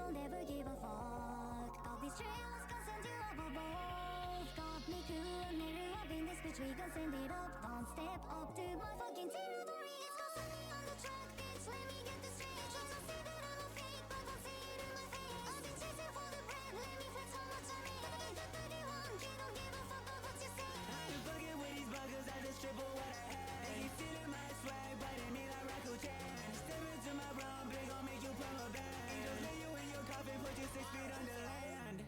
don't ever give a fuck. All these trails can send you up above. Got me cool, mirror up in this bitch, we gon' send it up. Don't step up to my fucking territory. It's gon' send me on the track, bitch. Let me get this straight. You just say that I'm a fake, but don't say it in my face. I've been chasing for the bread, let me flex how much I made. The 31, they don't give a fuck about what you say. I ain't fucking with these buggers, I just triple what I had. They keep stealing my swag, biting me like Rakuten. Step into my brown, big gon' make you plumb a band. Angels lay you in your coffin, put you 6 feet under land.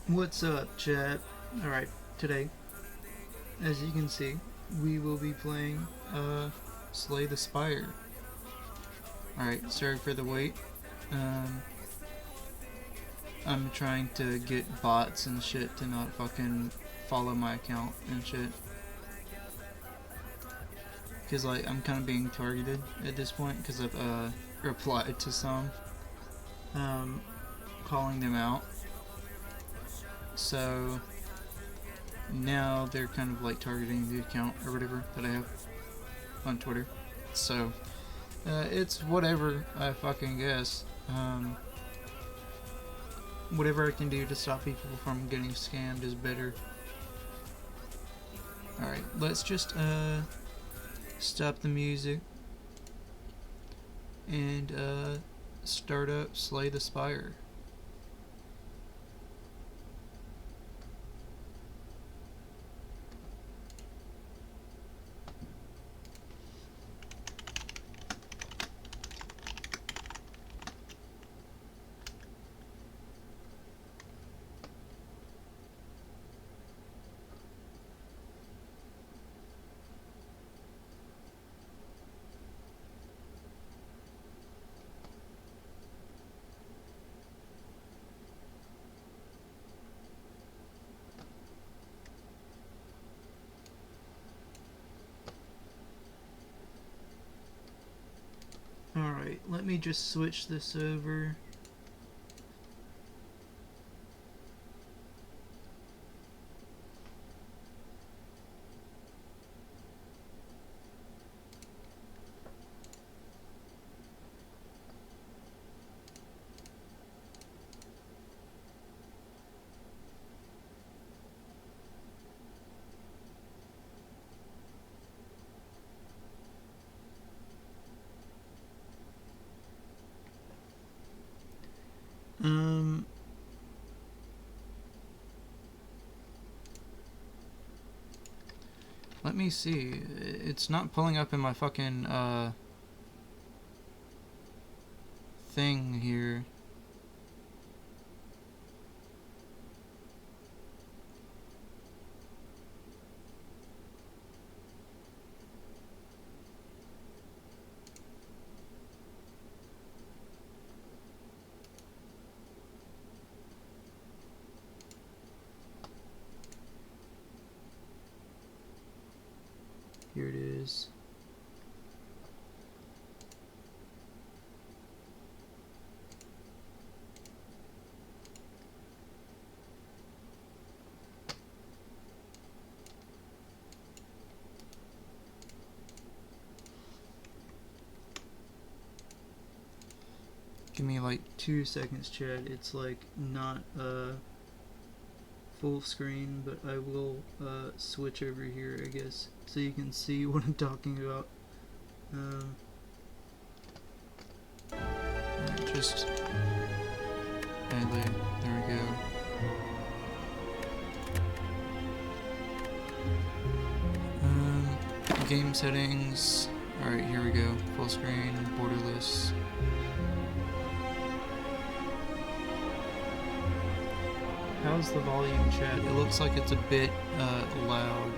What's up, chat? Alright, today, as you can see, we will be playing Slay the Spire. Alright, sorry for the wait. I'm trying to get bots and shit to not fucking follow my account and shit. Because, like, I'm kind of being targeted at this point because I've replied to some, calling them out. So now they're kind of like targeting the account or whatever that I have on Twitter. So it's whatever, I fucking guess. Whatever I can do to stop people from getting scammed is better. Alright, let's just stop the music and start up Slay the Spire. Alright, let me just switch this over. Let me see. It's not pulling up in my fucking thing here. Here it is. Give me like 2 seconds, chat. It's like not full screen, but I will switch over here, I guess, so you can see what I'm talking about. Just there we go. Game settings. Alright, here we go. Full screen, borderless. How's the volume, chat? It looks like it's a bit loud.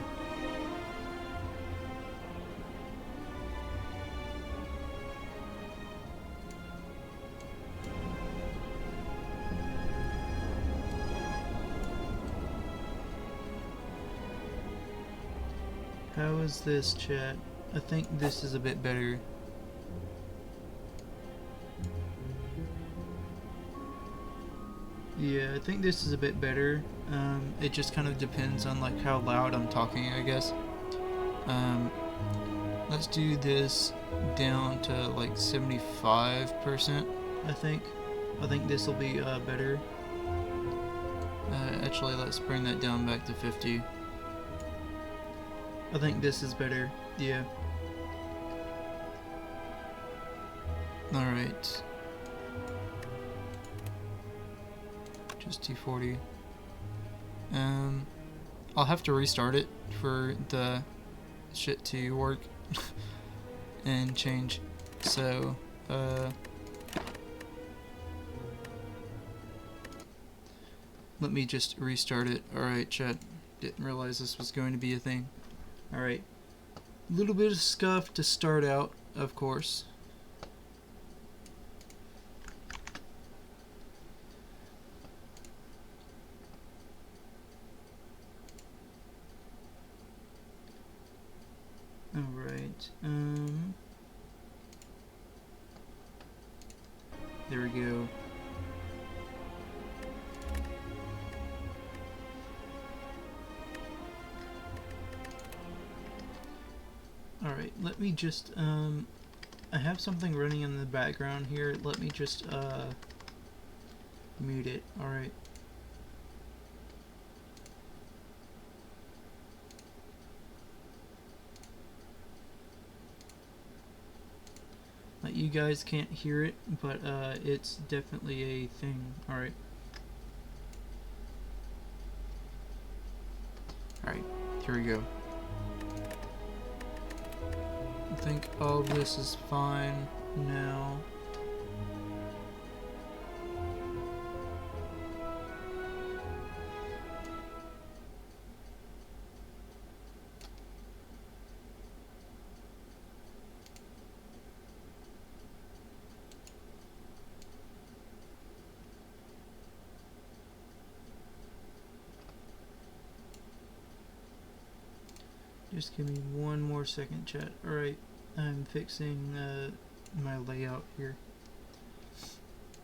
How is this, chat? I think this is a bit better. Yeah, I think this is a bit better. It just kind of depends on like how loud I'm talking, I guess. Let's do this down to like 75%, I think. I think this will be better. Actually, let's bring that down back to 50. I think this is better, yeah. Alright. Just 240. I'll have to restart it for the shit to work and change. So, Let me just restart it. Alright, chat. Didn't realize this was going to be a thing. Alright. Little bit of scuff to start out, of course. Alright, there we go. Alright, let me just, I have something running in the background here. Let me just, mute it. Alright. You guys can't hear it, but it's definitely a thing. Alright. Alright, here we go. I think all of this is fine now. Just give me one more second, chat. Alright, I'm fixing my layout here.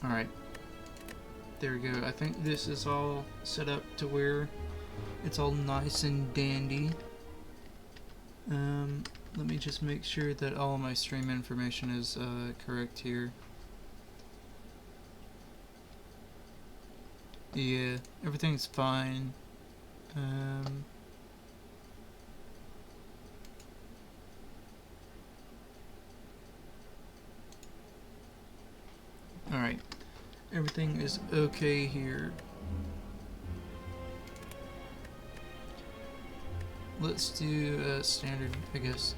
Alright, there we go. I think this is all set up to where it's all nice and dandy. Let me just make sure that all my stream information is correct here. Yeah, everything's fine. Alright, everything is okay here. Let's do standard, I guess.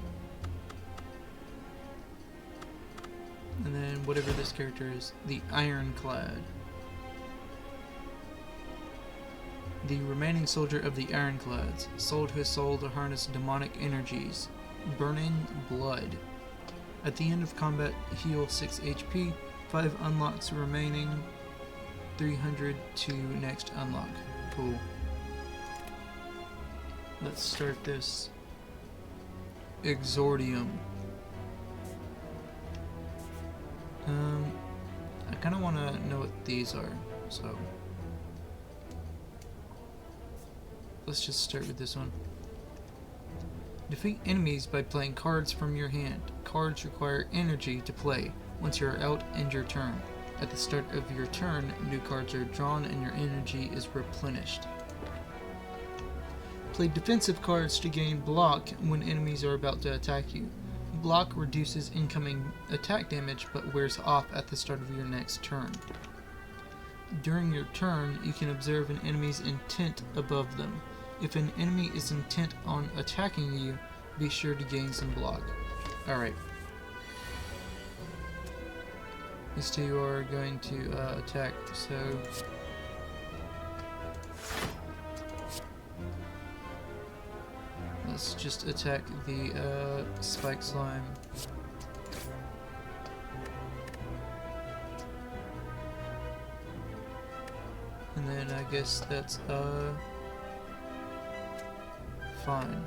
And then whatever this character is, the Ironclad. The remaining soldier of the Ironclads sold his soul to harness demonic energies. Burning Blood. At the end of combat, heal 6 HP. 5 unlocks remaining, 300 to next unlock. Cool. Let's start this. Exordium. I kind of want to know what these are, so let's just start with this one. Defeat enemies by playing cards from your hand. Cards require energy to play. Once you're out, end your turn. At the start of your turn, new cards are drawn and your energy is replenished. Play defensive cards to gain block when enemies are about to attack you. Block reduces incoming attack damage but wears off at the start of your next turn. During your turn, you can observe an enemy's intent above them. If an enemy is intent on attacking you, be sure to gain some block. Alright. These two are going to attack, so let's just attack the spike slime. And then I guess that's fine.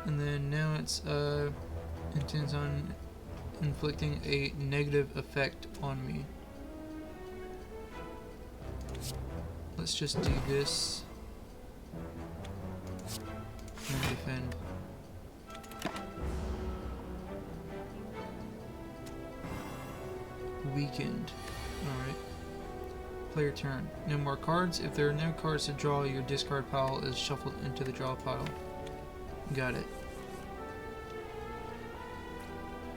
And then now it's intends on inflicting a negative effect on me. Let's just do this and defend. Weakened. Alright. Player turn. No more cards. If there are no cards to draw, your discard pile is shuffled into the draw pile. Got it.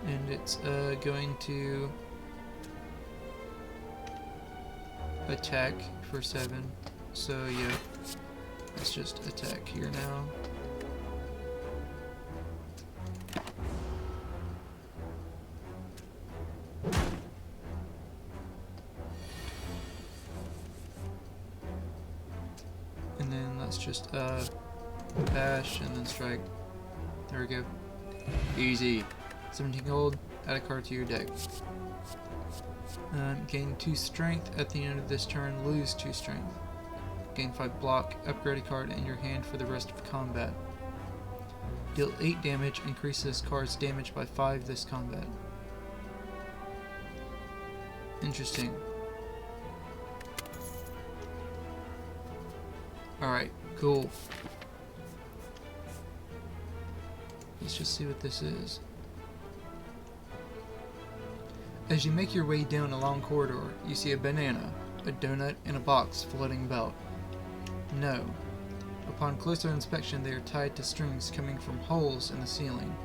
And it's going to attack for 7. So yeah, let's just attack here now. let's just bash and then strike. There we go. Easy. 17 gold, add a card to your deck. Gain 2 strength at the end of this turn, lose 2 strength. Gain 5 block, upgrade a card in your hand for the rest of combat. Deal 8 damage, increase this card's damage by 5 this combat. Interesting. Alright, cool. Let's just see what this is. As you make your way down a long corridor, you see a banana, a donut, and a box floating about. No. Upon closer inspection, they are tied to strings coming from holes in the ceiling.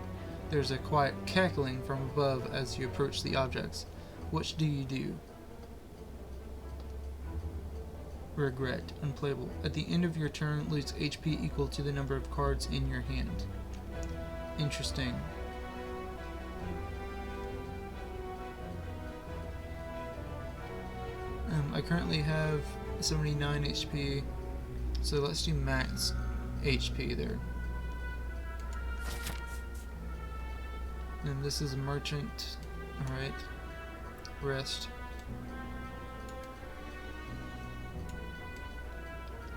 There's a quiet cackling from above as you approach the objects. What do you do? Regret. Unplayable. At the end of your turn, lose HP equal to the number of cards in your hand. Interesting. I currently have 79 HP, so let's do max HP there. And this is a merchant. Alright. Rest.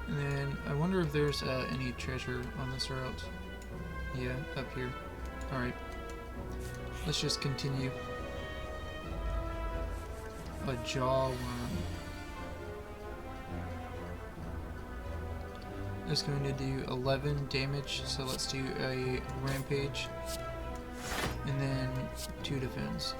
And then I wonder if there's any treasure on this route. Yeah, up here. Alright. Let's just continue. A jaw worm. It's going to do 11 damage, so let's do a rampage. And then 2 defense.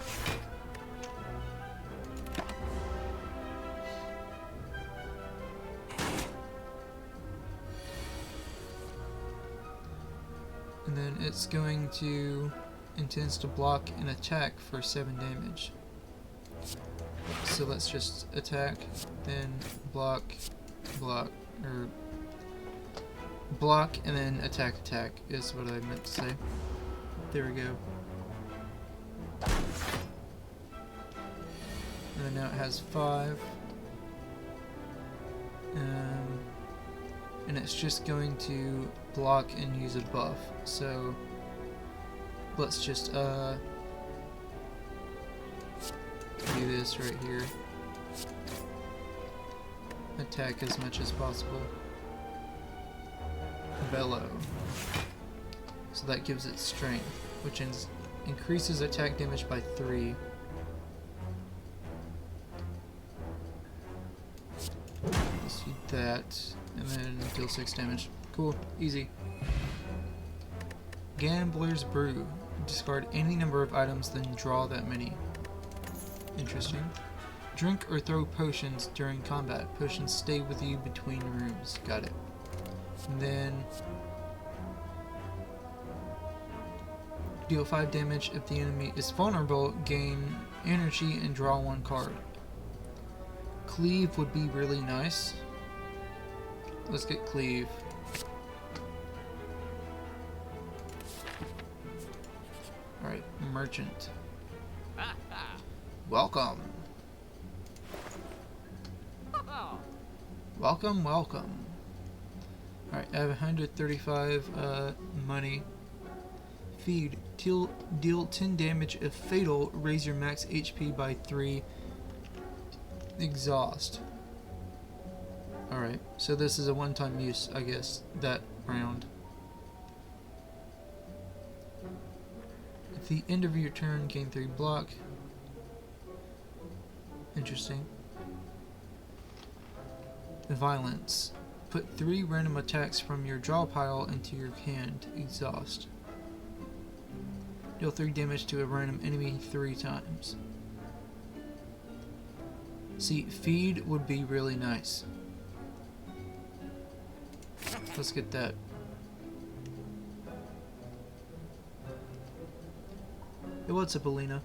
And then it's going to intends to block and attack for 7 damage. So let's just attack, then block, block, or block, and then attack, attack is what I meant to say. There we go. And then now it has 5. And it's just going to block and use a buff. So let's just do this right here. Attack as much as possible. Bellow. So that gives it strength, which increases attack damage by 3. Let's do that, and then deal 6 damage. Cool, easy. Gambler's Brew. Discard any number of items, then draw that many. Interesting. Drink or throw potions during combat. Potions stay with you between rooms. Got it. And then deal 5 damage if the enemy is vulnerable, gain energy and draw 1 card. Cleave would be really nice. Let's get Cleave. Alright, Merchant. Welcome. Welcome, welcome. Alright, I have 135 money. Feed. Deal 10 damage if fatal. Raise your max HP by 3. Exhaust. Alright, so this is a one-time use, I guess, that round. At the end of your turn, gain 3 block. Interesting. Violence. Put 3 random attacks from your draw pile into your hand. Exhaust. Deal 3 damage to a random enemy 3 times. See, feed would be really nice. Let's get that. Hey, what's up, Alina?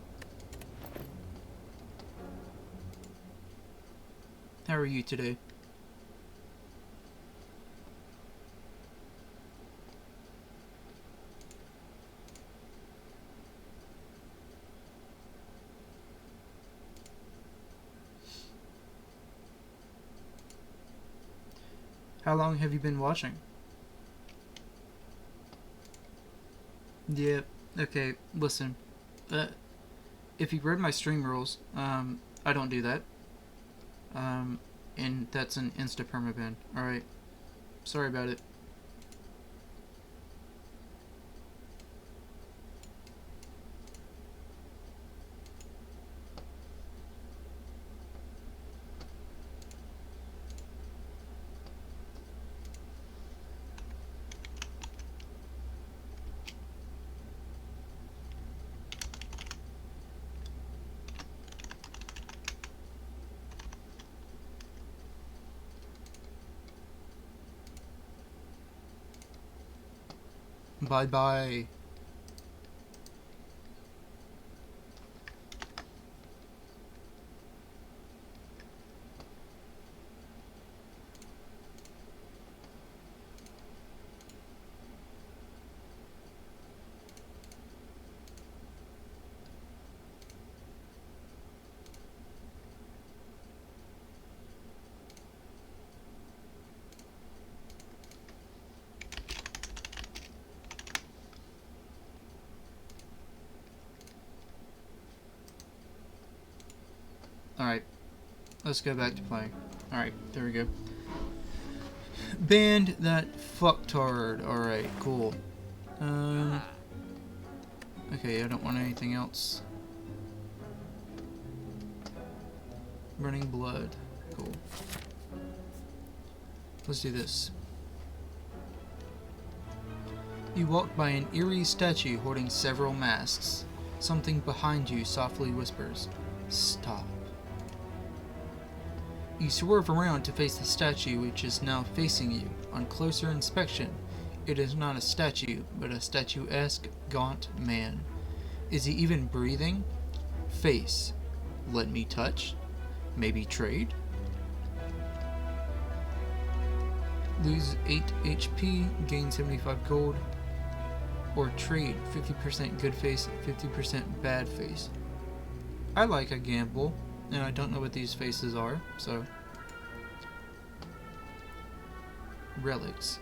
How are you today? How long have you been watching? Yep. Okay, listen. If you read my stream rules, I don't do that. And that's an insta-permaban. Alright. Sorry about it. Bye-bye. Alright, let's go back to playing. Alright, there we go. Banned that fucktard. Alright, cool. Okay, I don't want anything else. Running blood. Cool. Let's do this. You walk by an eerie statue holding several masks. Something behind you softly whispers, "Stop." You swerve around to face the statue, which is now facing you. On closer inspection, it is not a statue, but a statuesque, gaunt man. Is he even breathing? Face. Let me touch? Maybe trade? Lose 8 HP, gain 75 gold. Or trade 50% good face, 50% bad face. I like a gamble. And I don't know what these faces are, so... Relics.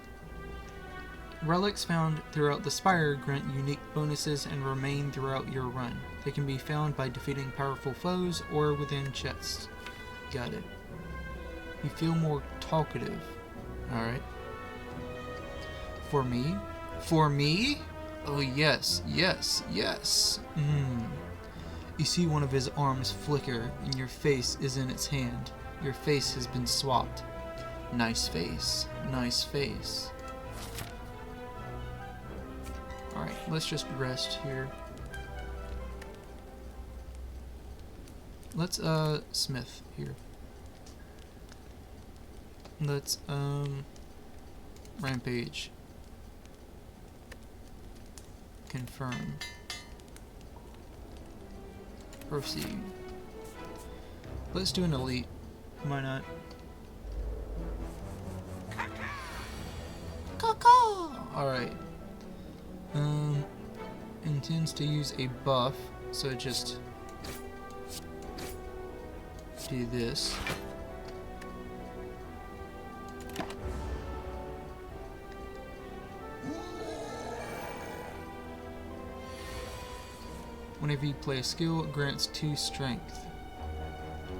Relics found throughout the Spire grant unique bonuses and remain throughout your run. They can be found by defeating powerful foes or within chests. Got it. You feel more talkative. Alright. For me? For me? Oh yes, yes, yes. You see one of his arms flicker, and your face is in its hand. Your face has been swapped. Nice face. Nice face. Alright, let's just rest here. Let's, smith here. Let's, rampage. Confirm. Proceed. Let's do an elite. Why not? Alright. Intends to use a buff, so just do this. Whenever you play a skill, it grants 2 strength.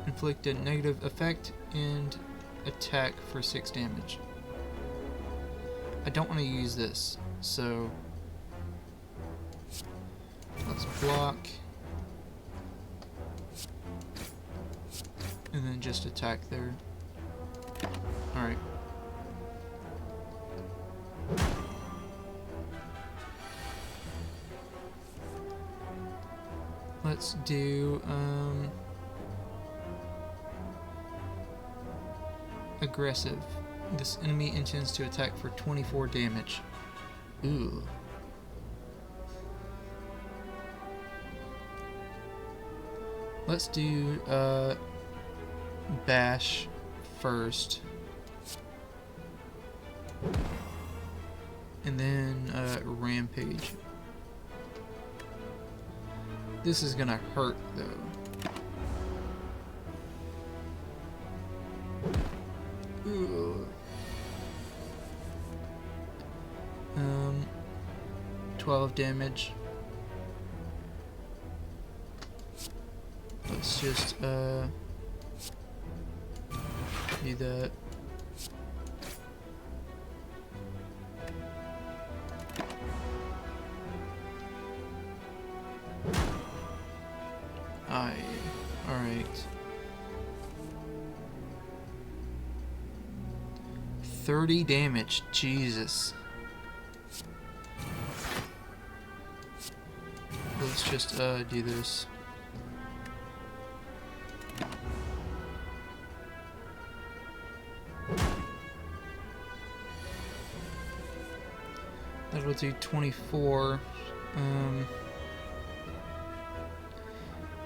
Inflict a negative effect and attack for 6 damage. I don't want to use this, so let's block and then just attack there. Alright. Let's do aggressive. This enemy intends to attack for 24 damage. Ooh. Let's do bash first. And then rampage. This is gonna hurt though. Ooh. 12 damage. Let's just do that. Alright. 30 damage, Jesus. Let's just do this. That'll do 24.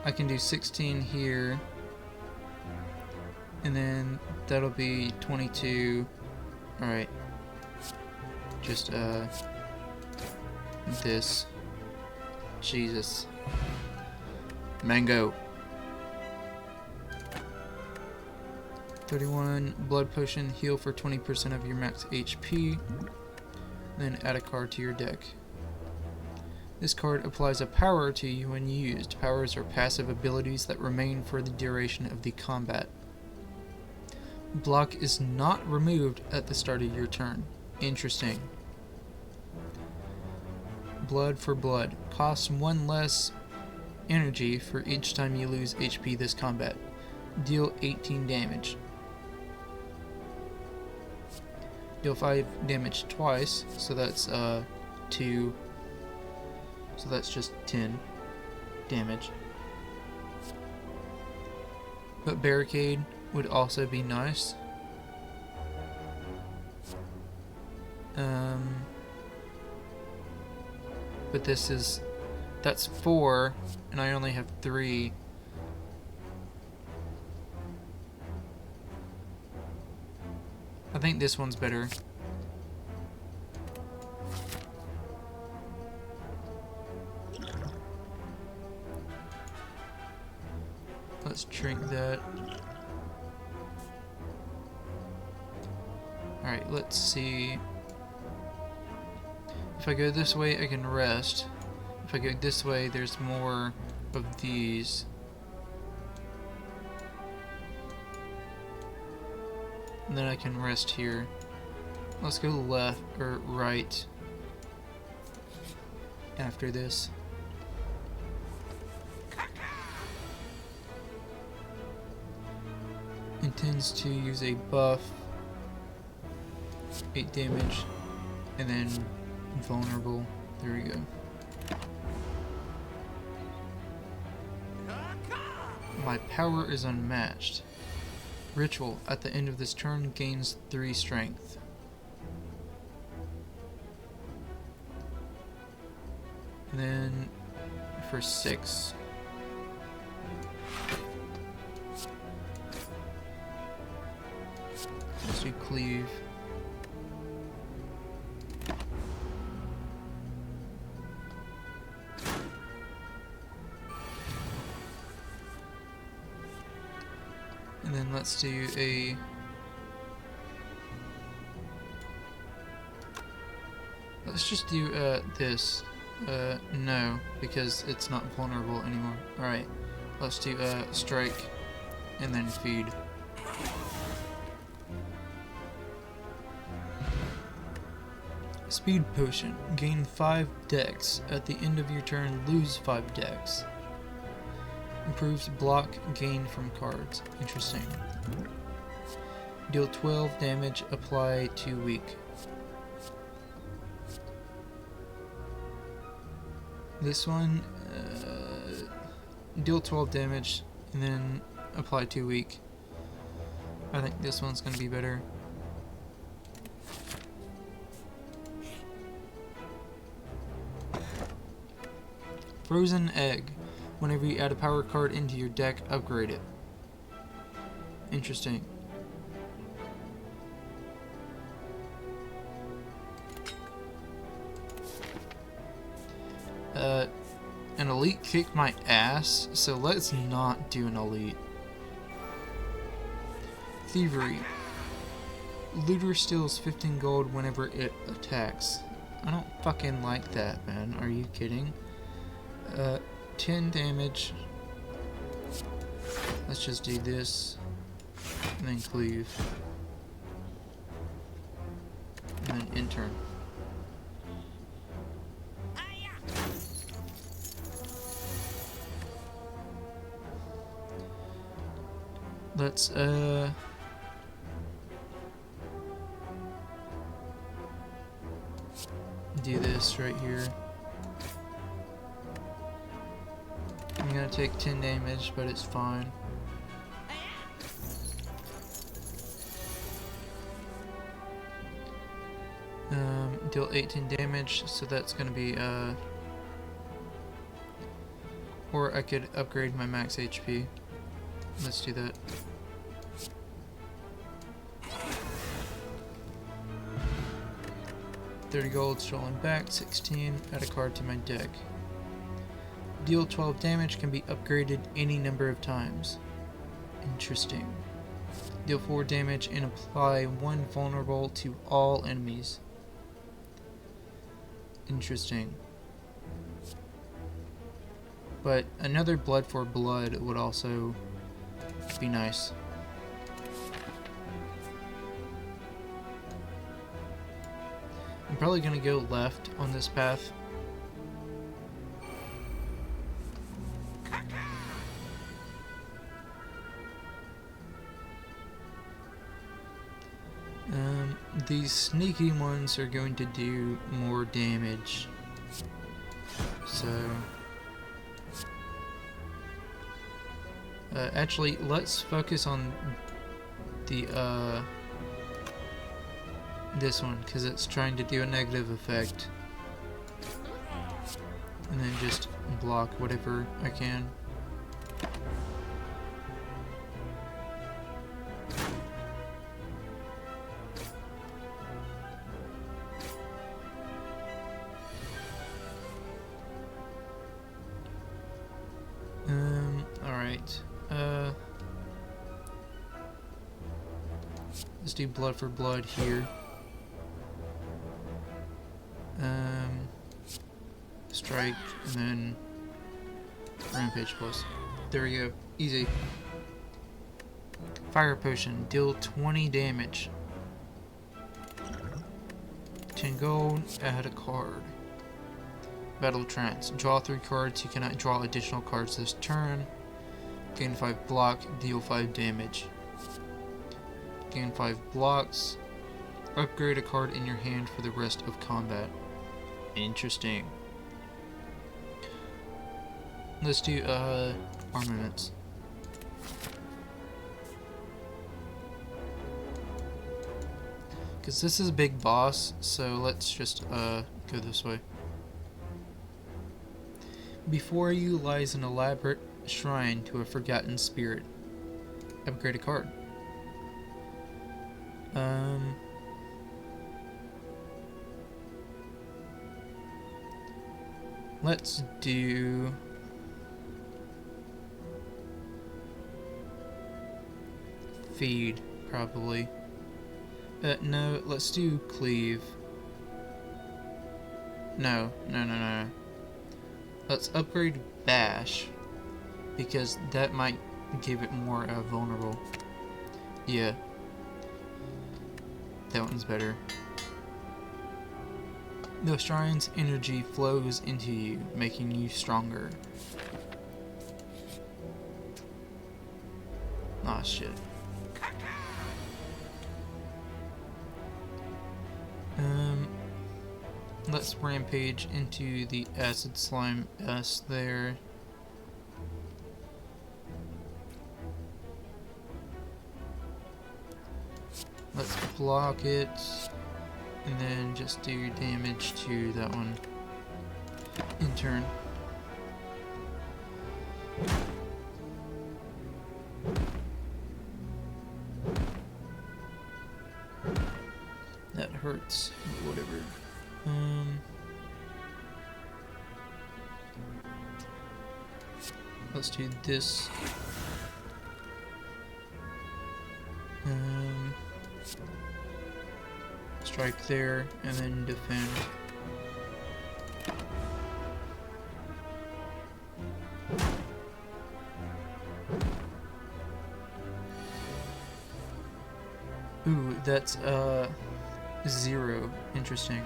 I can do 16 here, and then that'll be 22. Alright, just this. Jesus. Mango. 31 blood potion, heal for 20% of your max HP, then add a card to your deck. This card applies a power to you when used. Powers are passive abilities that remain for the duration of the combat. Block is not removed at the start of your turn. Interesting. Blood for blood. Costs 1 less energy for each time you lose HP this combat. Deal 18 damage. Deal 5 damage twice, so that's 2. So that's just 10 damage. But barricade would also be nice. But that's 4, and I only have 3. I think this one's better. Let's drink that. Alright, let's see. If I go this way, I can rest. If I go this way, there's more of these. And then I can rest here. Let's go left or right after this. Intends to use a buff, 8 damage, and then vulnerable. There we go. My power is unmatched. Ritual. At the end of this turn, gains 3 strength. And then for 6. Let's do cleave. And then let's do a... Let's just do this. No, because it's not vulnerable anymore. Alright, let's do strike and then feed. Speed potion. Gain 5 dex. At the end of your turn, lose 5 dex. Improves block gained from cards. Interesting. Deal 12 damage. Apply to weak. This one, deal 12 damage and then apply 2 weak. I think this one's going to be better. Frozen egg. Whenever you add a power card into your deck, upgrade it. Interesting. An elite kicked my ass, so let's not do an elite. Thievery. Looter steals 15 gold whenever it attacks. I don't fucking like that, man. Are you kidding? 10 damage. Let's just do this. And then cleave. And then intern. Let's, do this right here. I'm gonna take 10 damage, but it's fine. Deal 18 damage, so that's gonna be, or I could upgrade my max HP. Let's do that. $30 gold, stolen back, 16, add a card to my deck. Deal 12 damage, can be upgraded any number of times. Interesting. Deal 4 damage and apply 1 vulnerable to all enemies. Interesting. But another blood for blood would also be nice. I'm probably gonna go left on this path. These sneaky ones are going to do more damage. So... actually, let's focus on the, this one, because it's trying to do a negative effect. And then just block whatever I can. Alright. Let's do blood for blood here. Strike, and then Rampage Plus. There we go. Easy. Fire Potion. Deal 20 damage. 10 gold. Add a card. Battle Trance. Draw 3 cards. You cannot draw additional cards this turn. Gain 5 block. Deal 5 damage. Gain 5 blocks. Upgrade a card in your hand for the rest of combat. Interesting. Let's do armaments. Because this is a big boss, so let's just go this way. Before you lies an elaborate shrine to a forgotten spirit. Upgrade a card. Let's do... Feed, probably. No, let's do Cleave. No. Let's upgrade Bash, because that might give it more vulnerable. Yeah. That one's better. The shrine's energy flows into you, making you stronger. Aw, shit. Let's rampage into the acid slime S there. Let's block it, and then just do damage to that one in turn. That hurts, but whatever. Let's do this. Strike there, and then defend. Ooh, that's 0. Interesting.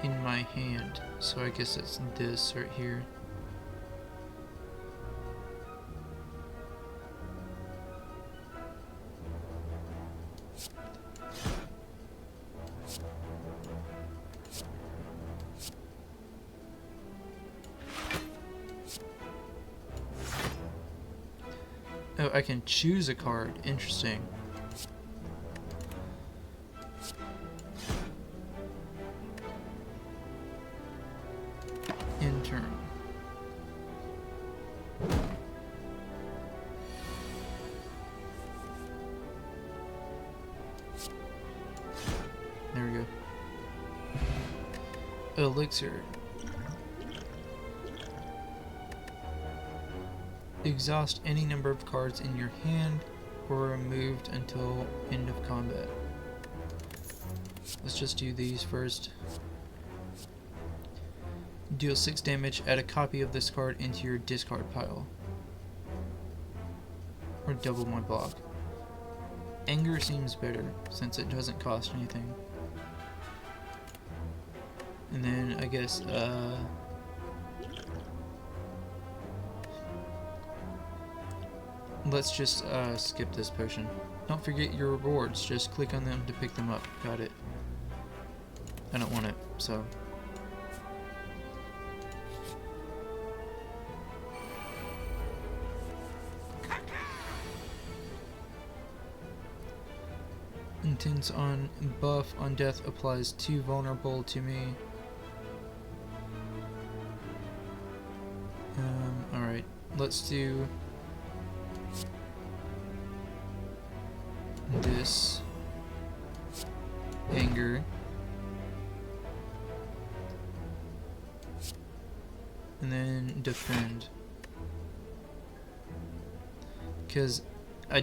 In my hand, so I guess it's this right here. Oh, I can choose a card. Interesting. In turn. There we go. Elixir. Exhaust any number of cards in your hand or removed until end of combat. Let's just do these first. Deal 6 damage, add a copy of this card into your discard pile. Or double my block. Anger seems better, since it doesn't cost anything. And then, I guess, let's just skip this potion. Don't forget your rewards, just click on them to pick them up. Got it. I don't want it, so... Intense on buff on death applies 2 vulnerable to me. Alright, let's do this. Anger. And then defend. Because I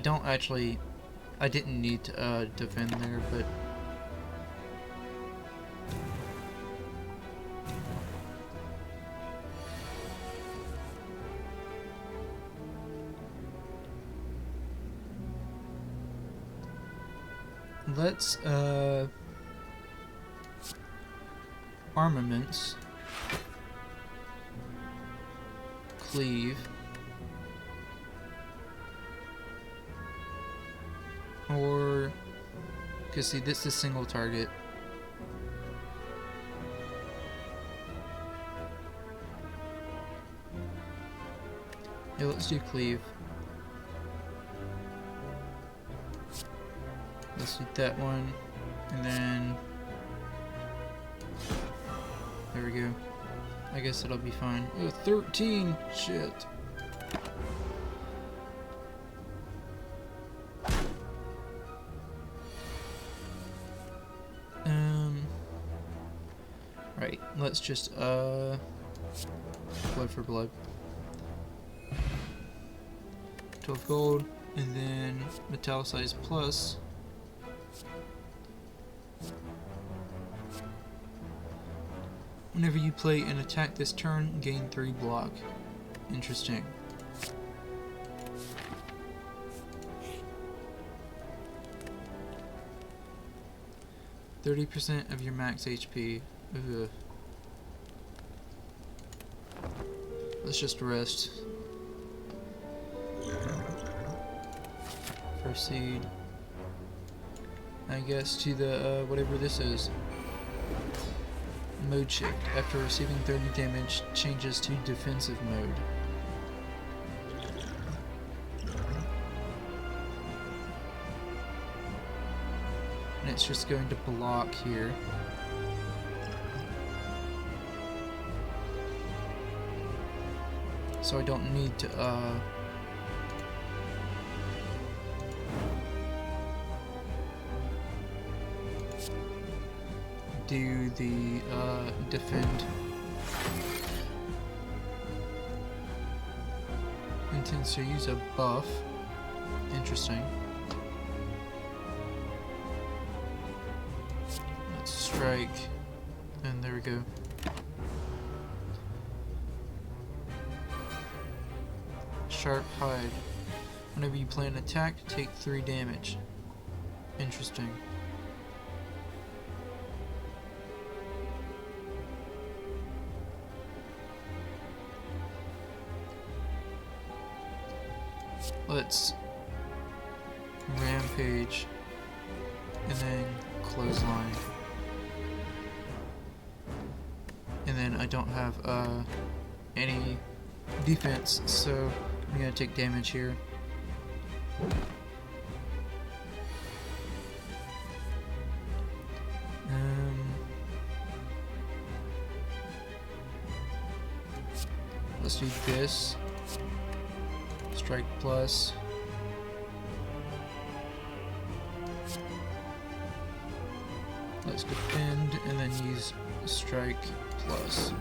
didn't need to defend there, but let's armaments, cleave, or, cause see, this is single target. Yeah, let's do cleave. Let's do that one, and then there we go. I guess it'll be fine. Oh, 13! Shit. Right, let's just, blood for blood. 12 gold, and then metallicize plus. Whenever you play an attack this turn, gain 3 block. Interesting. %30 of your max HP. Ugh. Let's just rest. Proceed, I guess, to the whatever this is. Mode shift. After receiving 30 damage, changes to defensive mode. And it's just going to block here. So I don't need to do the defend. Intends to use a buff. Interesting. Let's strike, and there we go. sharp hide. Whenever you plan an attack, take 3 damage. Interesting. Let's rampage and then clothesline. And then I don't have any defense, so I'm gonna take damage here. Let's do this. Strike plus. Let's defend and then use strike plus.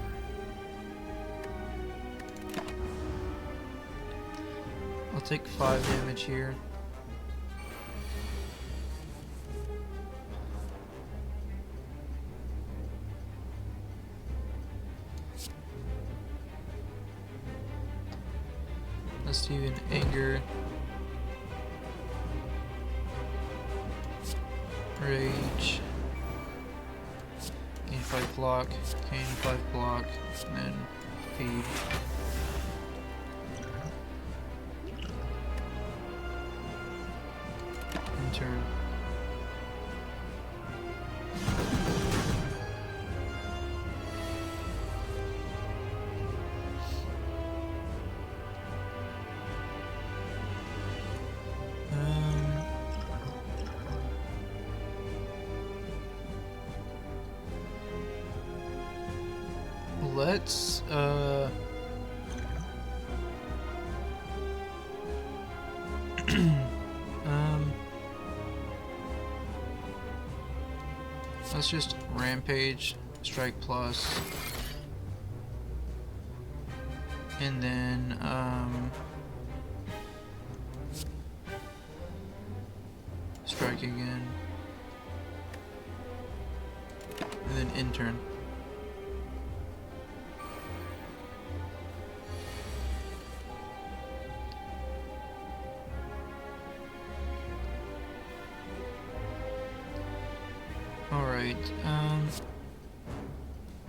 I'll take 5 damage here. Let's do an anger. Rage. Gain 5 block. Gain 5 block. And then feed. And turn. Let's let's just rampage, strike plus, and then strike again, and then intern. Alright,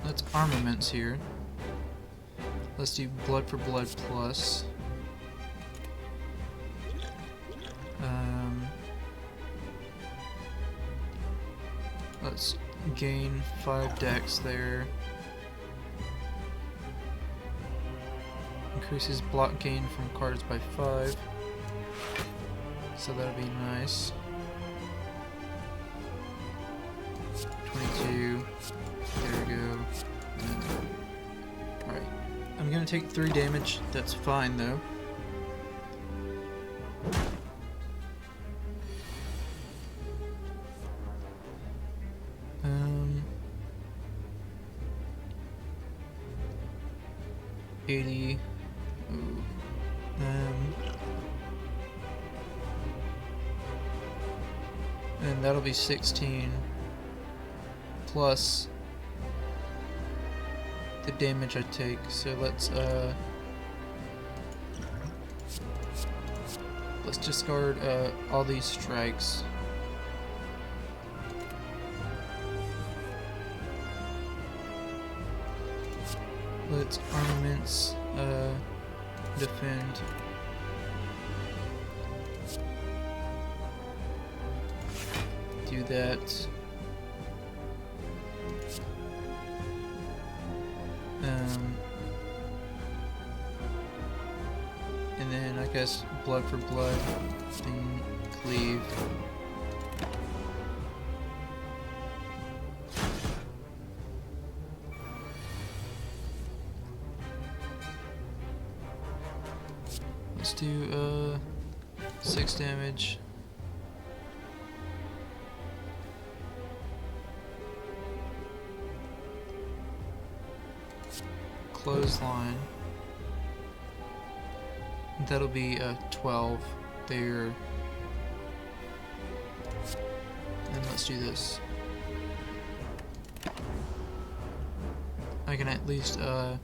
let's armaments here. Let's do blood for blood plus. Let's gain 5 dex there. Increases block gain from cards by 5. So that'll be nice. 22. There we go. Alright. I'm gonna take 3 damage. That's fine though. Um. 80. Ooh. And that'll be 16. Plus the damage I take. So let's discard all these strikes. Let's armaments defend. Do that. And then I guess blood for blood and cleave. Let's do 6 damage. Clothesline. That'll be 12 there. And let's do this. I can at least kill it.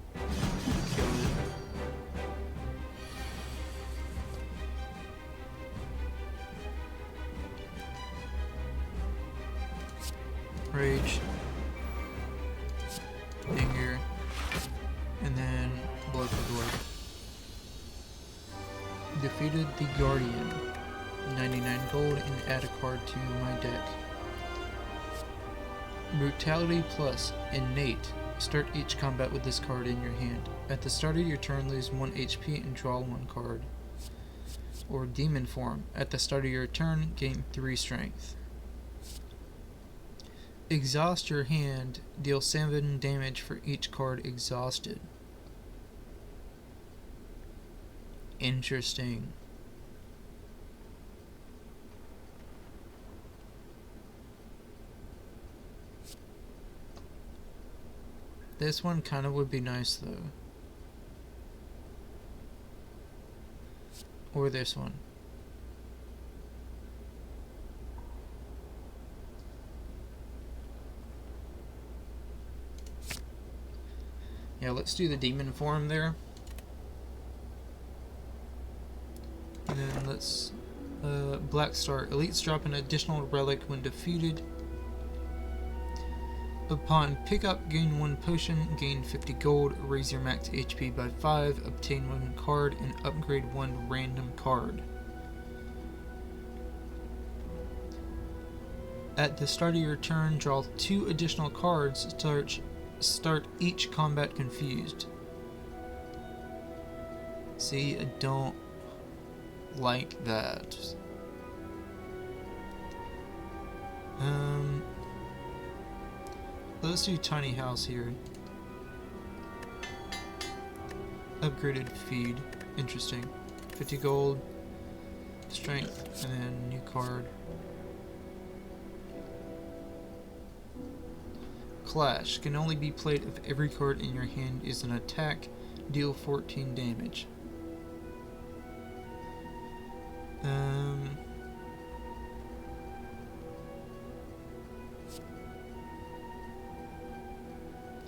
Rage, Anger, and then Blood for Blood. Defeated the Guardian. 99 gold and add a card to my deck. Brutality plus Innate. Start each combat with this card in your hand. At the start of your turn, lose 1 HP and draw 1 card. Or Demon Form. At the start of your turn, gain 3 strength. Exhaust your hand. Deal 7 damage for each card exhausted. Interesting. This one kind of would be nice though. Or this one. Yeah, let's do the demon form there. And then let's Black Star. Elites drop an additional relic when defeated. Upon pickup, gain 1 potion, gain 50 gold, raise your max HP by 5, obtain 1 card, and upgrade 1 random card. At the start of your turn, draw 2 additional cards. Start each combat confused. See, I don't like that. Let's do Tiny House here. Upgraded feed. Interesting. 50 gold. Strength. And then new card. Clash. Can only be played if every card in your hand is an attack. Deal 14 damage.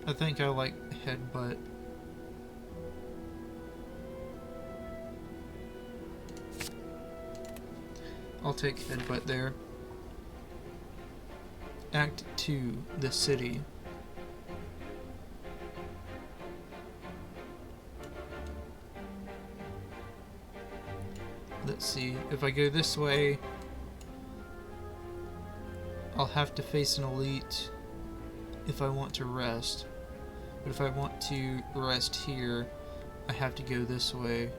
I think I like Headbutt. I'll take Headbutt there. Act 2, the city. Let's see, if I go this way, I'll have to face an elite if I want to rest. But if I want to rest here, I have to go this way.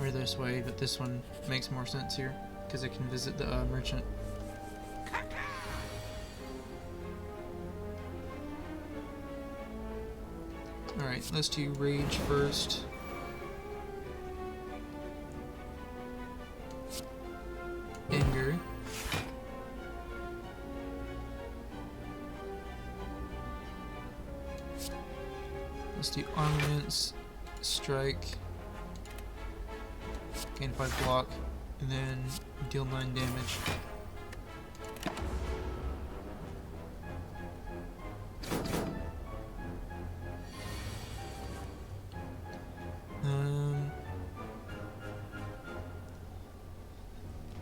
Or this way, but this one makes more sense here, because I can visit the merchant. Alright, let's do Rage first. Anger. Let's do Armaments, Strike, gain 5 block, and then deal 9 damage.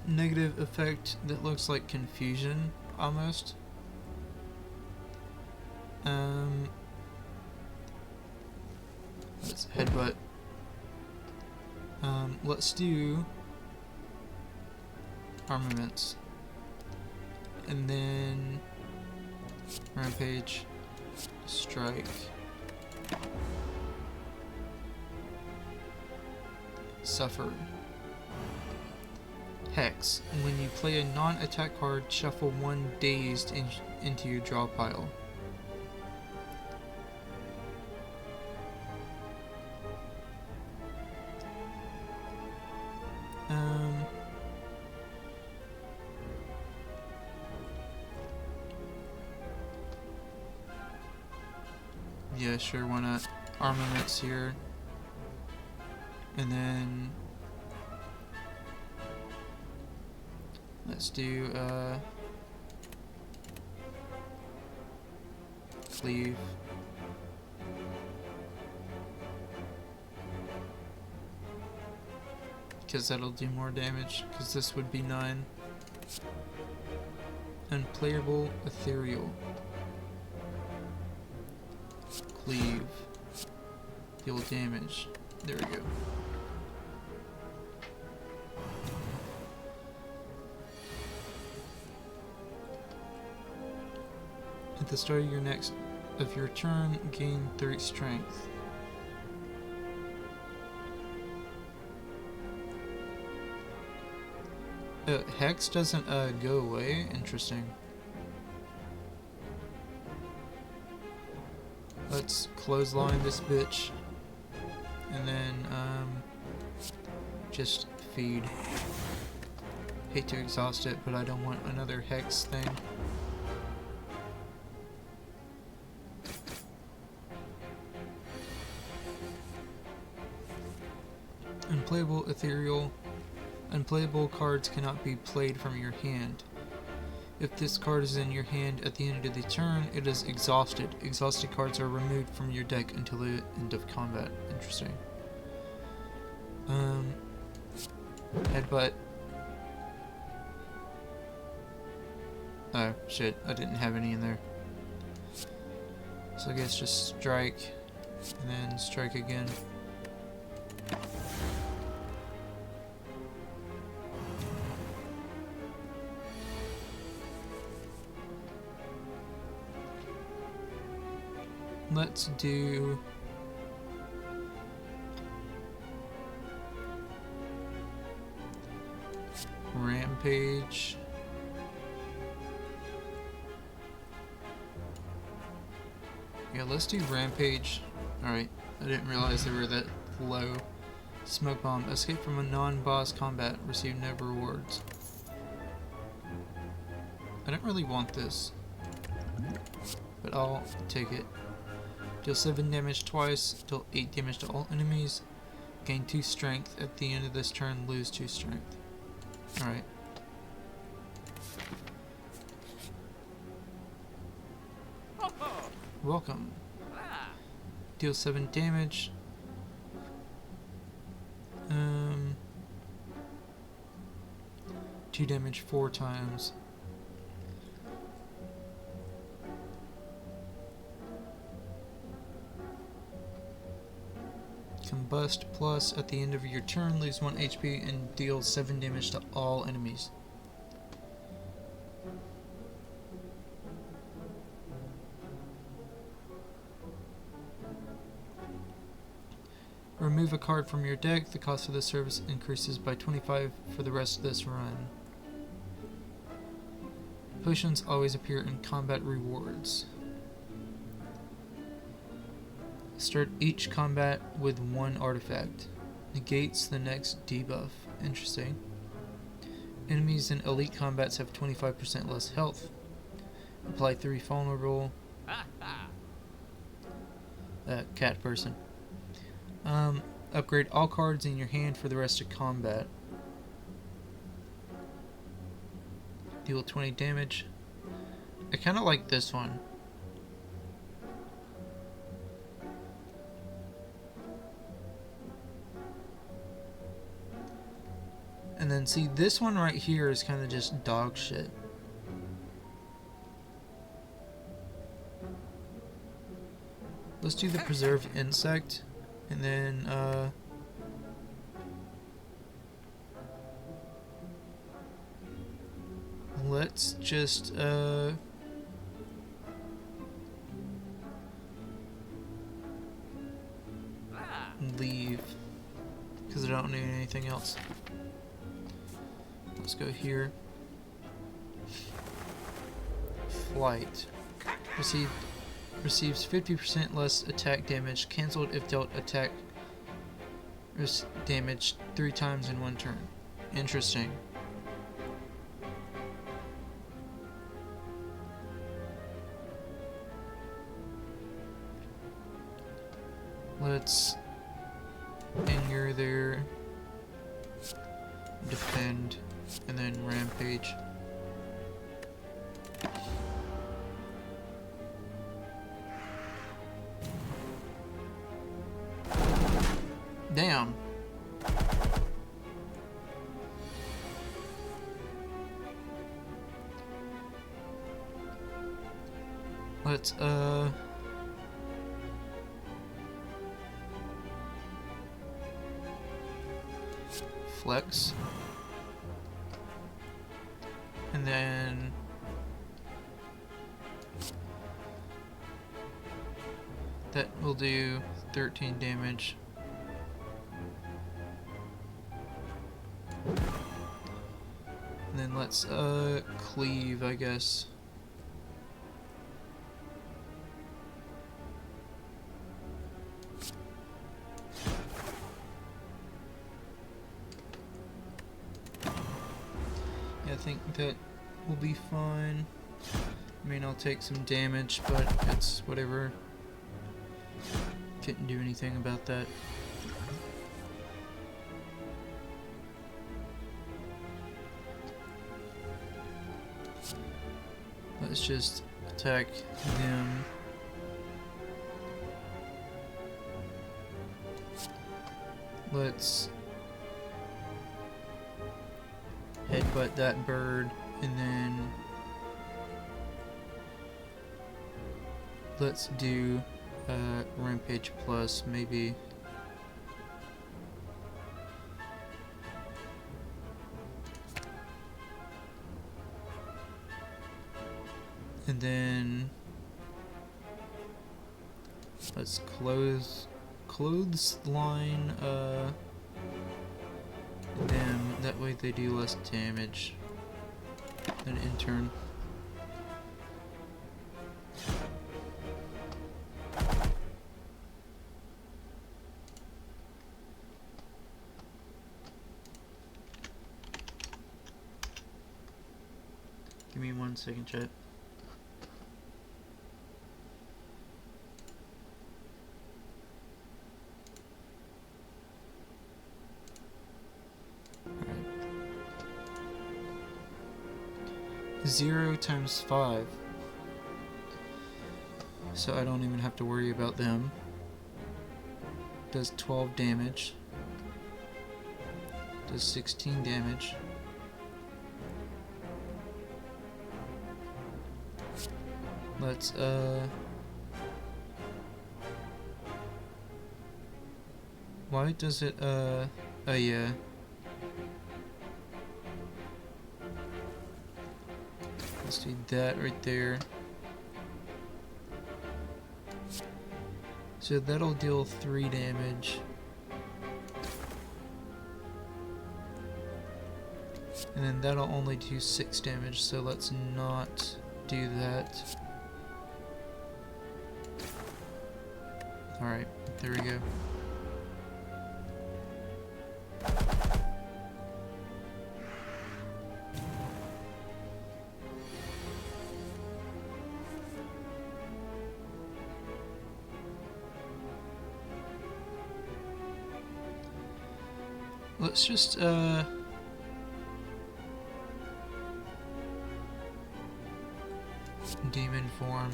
Negative effect that looks like confusion, almost. Let's Headbutt. Let's do Armaments. And then Rampage, Strike, Suffer. Hex. When you play a non-attack card, shuffle 1 Dazed into your draw pile. Yeah, sure, why not? Armaments here. And then let's do Cleave. Because that'll do more damage, because this would be 9. Unplayable Ethereal. Cleave. Deal damage. There we go. At the start of your turn, gain 3 strength. Hex doesn't go away. Interesting. Let's clothesline this bitch. And then just feed. Hate to exhaust it, but I don't want another hex thing. Unplayable Ethereal. Unplayable cards cannot be played from your hand. If this card is in your hand at the end of the turn, it is exhausted. Exhausted cards are removed from your deck until the end of combat. Interesting. Headbutt. Oh, shit. I didn't have any in there. So I guess just strike, and then strike again. Let's do Rampage. Yeah, let's do Rampage. Alright, I didn't realize they were that low. Smoke Bomb. Escape from a non-boss combat. Receive no rewards. I don't really want this, but I'll take it. Deal 7 damage twice, deal 8 damage to all enemies, gain 2 strength. At the end of this turn, lose 2 strength. Alright. Welcome. Deal 7 damage. 2 damage 4 times. Combust plus, at the end of your turn, lose 1 HP and deal 7 damage to all enemies. Remove a card from your deck. The cost of the service increases by 25 for the rest of this run. Potions always appear in combat rewards. Start each combat with 1 artifact. Negates the next debuff. Interesting. Enemies in elite combats have 25% less health. Apply 3 vulnerable. Cat person. Upgrade all cards in your hand for the rest of combat. Deal 20 damage. I kind of like this one. And then see, this one right here is kind of just dog shit. Let's do the preserved insect, and then let's just leave, because I don't need anything else. Let's go here. Flight. Receives 50% less attack damage. Cancelled if dealt attack damage 3 times in 1 turn. Interesting. Let's anger there. Defend. And then Rampage. Damn. let's flex, and then that will do 13 damage. And then let's cleave, I guess. Yeah, I think that will be fine. I mean, I'll take some damage, but it's whatever. Couldn't do anything about that. Let's just attack them. Let's headbutt that bird, and then let's do Rampage Plus, maybe. And then let's clothesline them, that way they do less damage than in turn. Give me 1 second, chat. Alright. 0 times 5. So I don't even have to worry about them. Does 12 damage. Does 16 damage. Let's why does it oh yeah. Let's do that right there. So that'll deal 3 damage. And then that'll only do 6 damage, so let's not do that. Alright, there we go. Let's just demon form.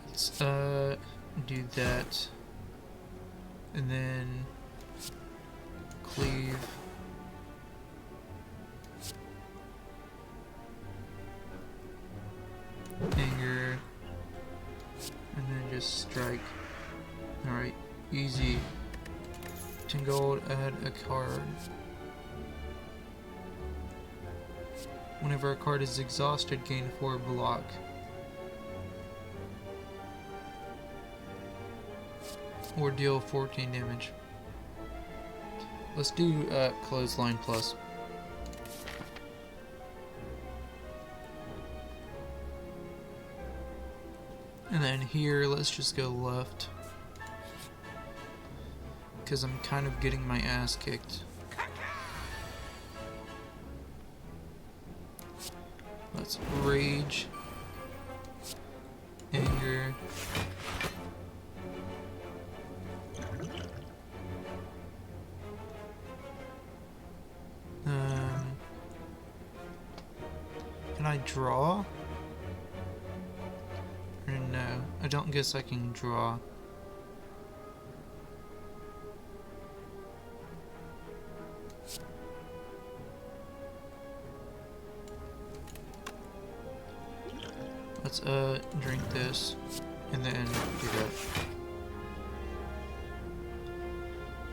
Let's do that, and then cleave. Anger, and then just strike. Alright, easy. 10 gold, add a card. Whenever a card is exhausted, gain 4 block. Or deal 14 damage. Let's do Clothesline Plus. And then here, let's just go left. Because I'm kind of getting my ass kicked. Let's Rage. Anger. I draw? Or no, I don't guess I can draw. Let's drink this and then do that.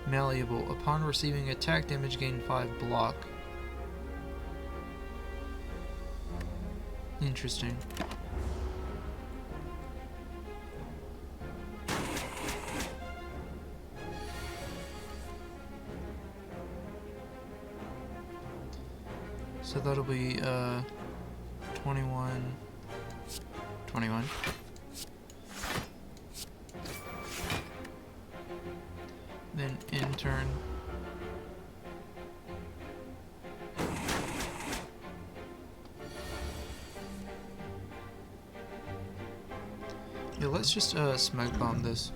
Malleable. Upon receiving attack damage, gain 5 block. Interesting. So that'll be 21. Then intern. Yeah, let's just smoke bomb this.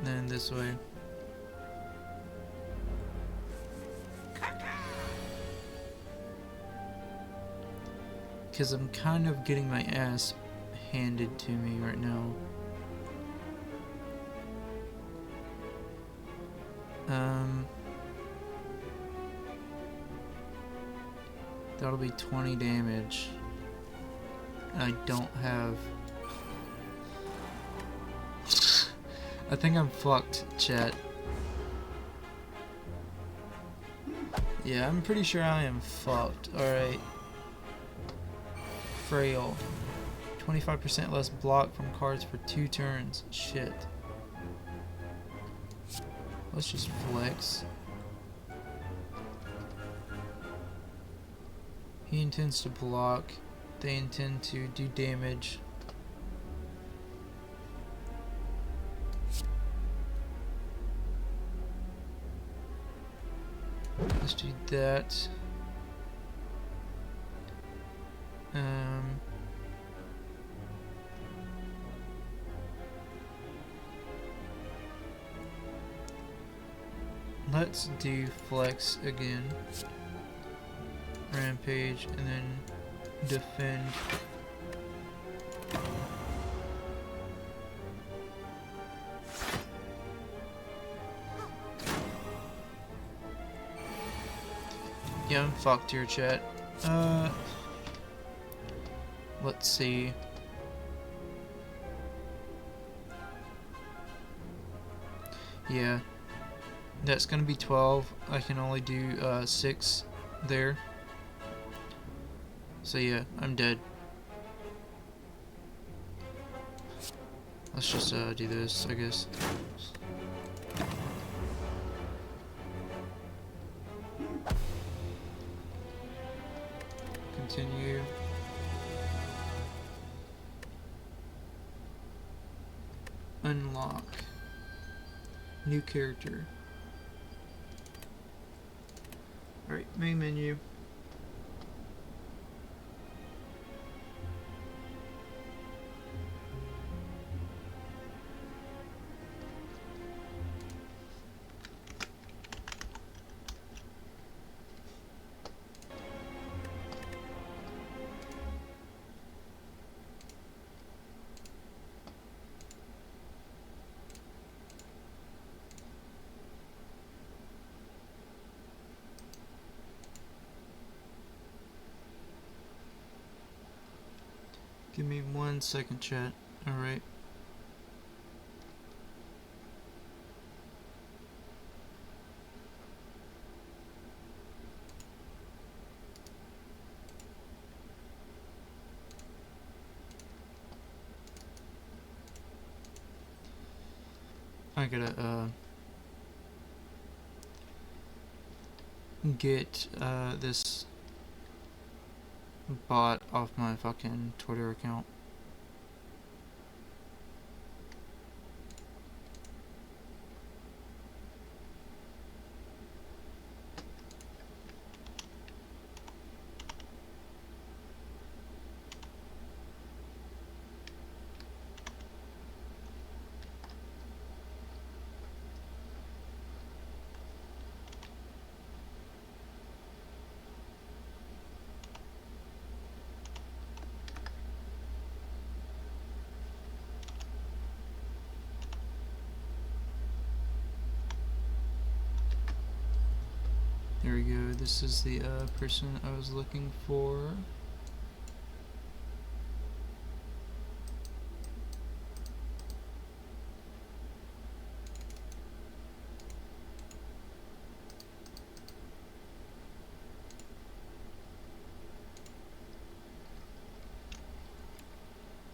Then this way. Because I'm kind of getting my ass handed to me right now. That'll be 20 damage. And I don't have... I think I'm fucked, chat. Yeah, I'm pretty sure I am fucked. Alright. Frail. 25% less block from cards for 2 turns. Shit. Let's just flex. He intends to block. They intend to do damage. Let's do that. Let's do flex again. Rampage and then defend. Yeah, I'm fucked here, chat. Let's see. Yeah. That's gonna be 12. I can only do 6 there. So yeah, I'm dead. Let's just do this, I guess. Continue. Unlock. New character. Alright, main menu. Give me 1 second, chat. Alright. I gotta get this bot off my fucking Twitter account. we go. This is the person I was looking for.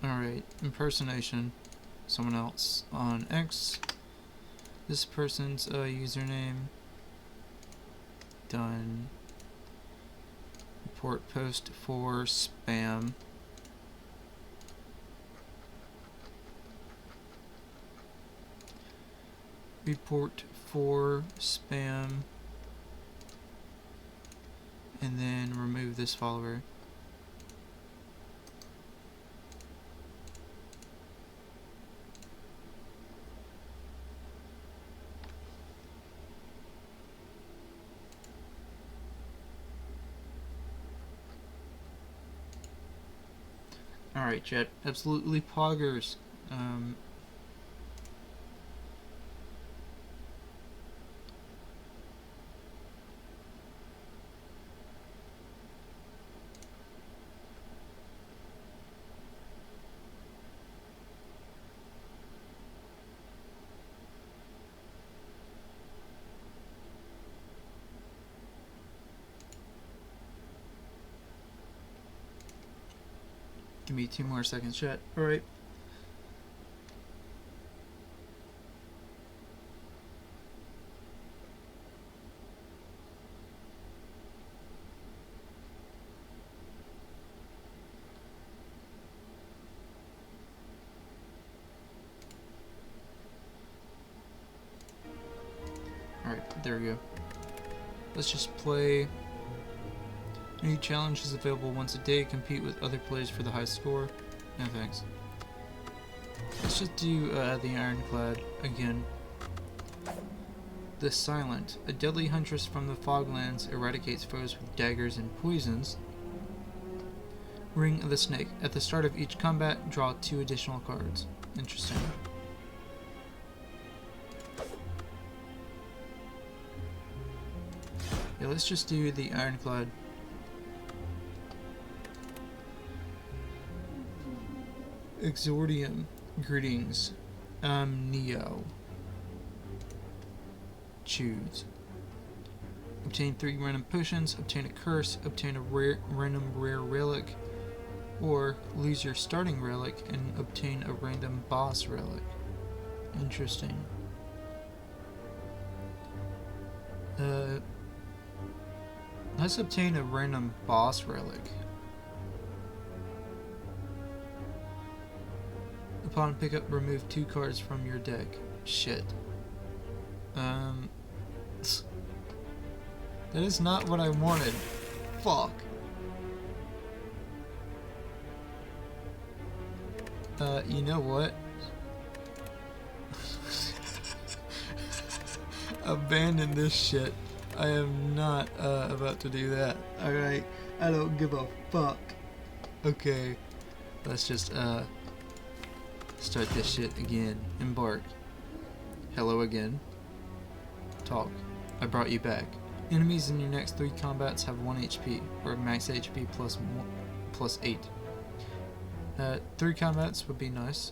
Alright, impersonation. Someone else on X. This person's username. Done. Report post for spam. Report for spam. And then remove this follower. Alright, chat. Absolutely poggers. Give me 2 more seconds, chat. Alright. Alright, there we go. Let's just play. New challenge is available once a day. Compete with other players for the high score. No thanks. Let's just do the Ironclad again. The Silent. A deadly huntress from the Foglands eradicates foes with daggers and poisons. Ring of the Snake. At the start of each combat, draw 2 additional cards. Interesting. Yeah, let's just do the Ironclad. Exordium. Greetings. Neo. Choose. Obtain 3 random potions, obtain a curse, obtain a random rare relic, or lose your starting relic and obtain a random boss relic. Interesting. Let's obtain a random boss relic. Upon pickup, remove 2 cards from your deck. Shit. That is not what I wanted. Fuck. You know what? Abandon this shit. I am not, about to do that. Alright? I don't give a fuck. Okay. Let's just, start this shit again. Embark. Hello again. Talk. I brought you back. Enemies in your next 3 combats have 1 HP, or max HP plus 8. 3 combats would be nice.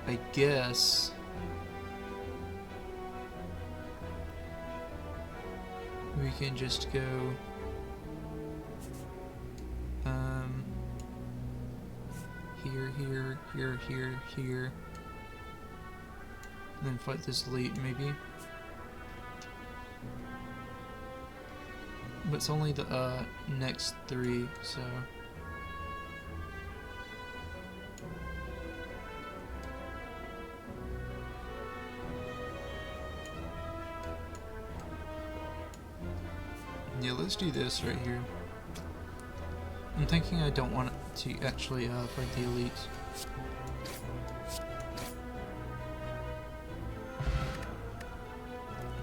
I guess we can just go here, and then fight this elite maybe. But it's only the next 3, so yeah, let's do this right here. I'm thinking I don't want to actually fight the elites.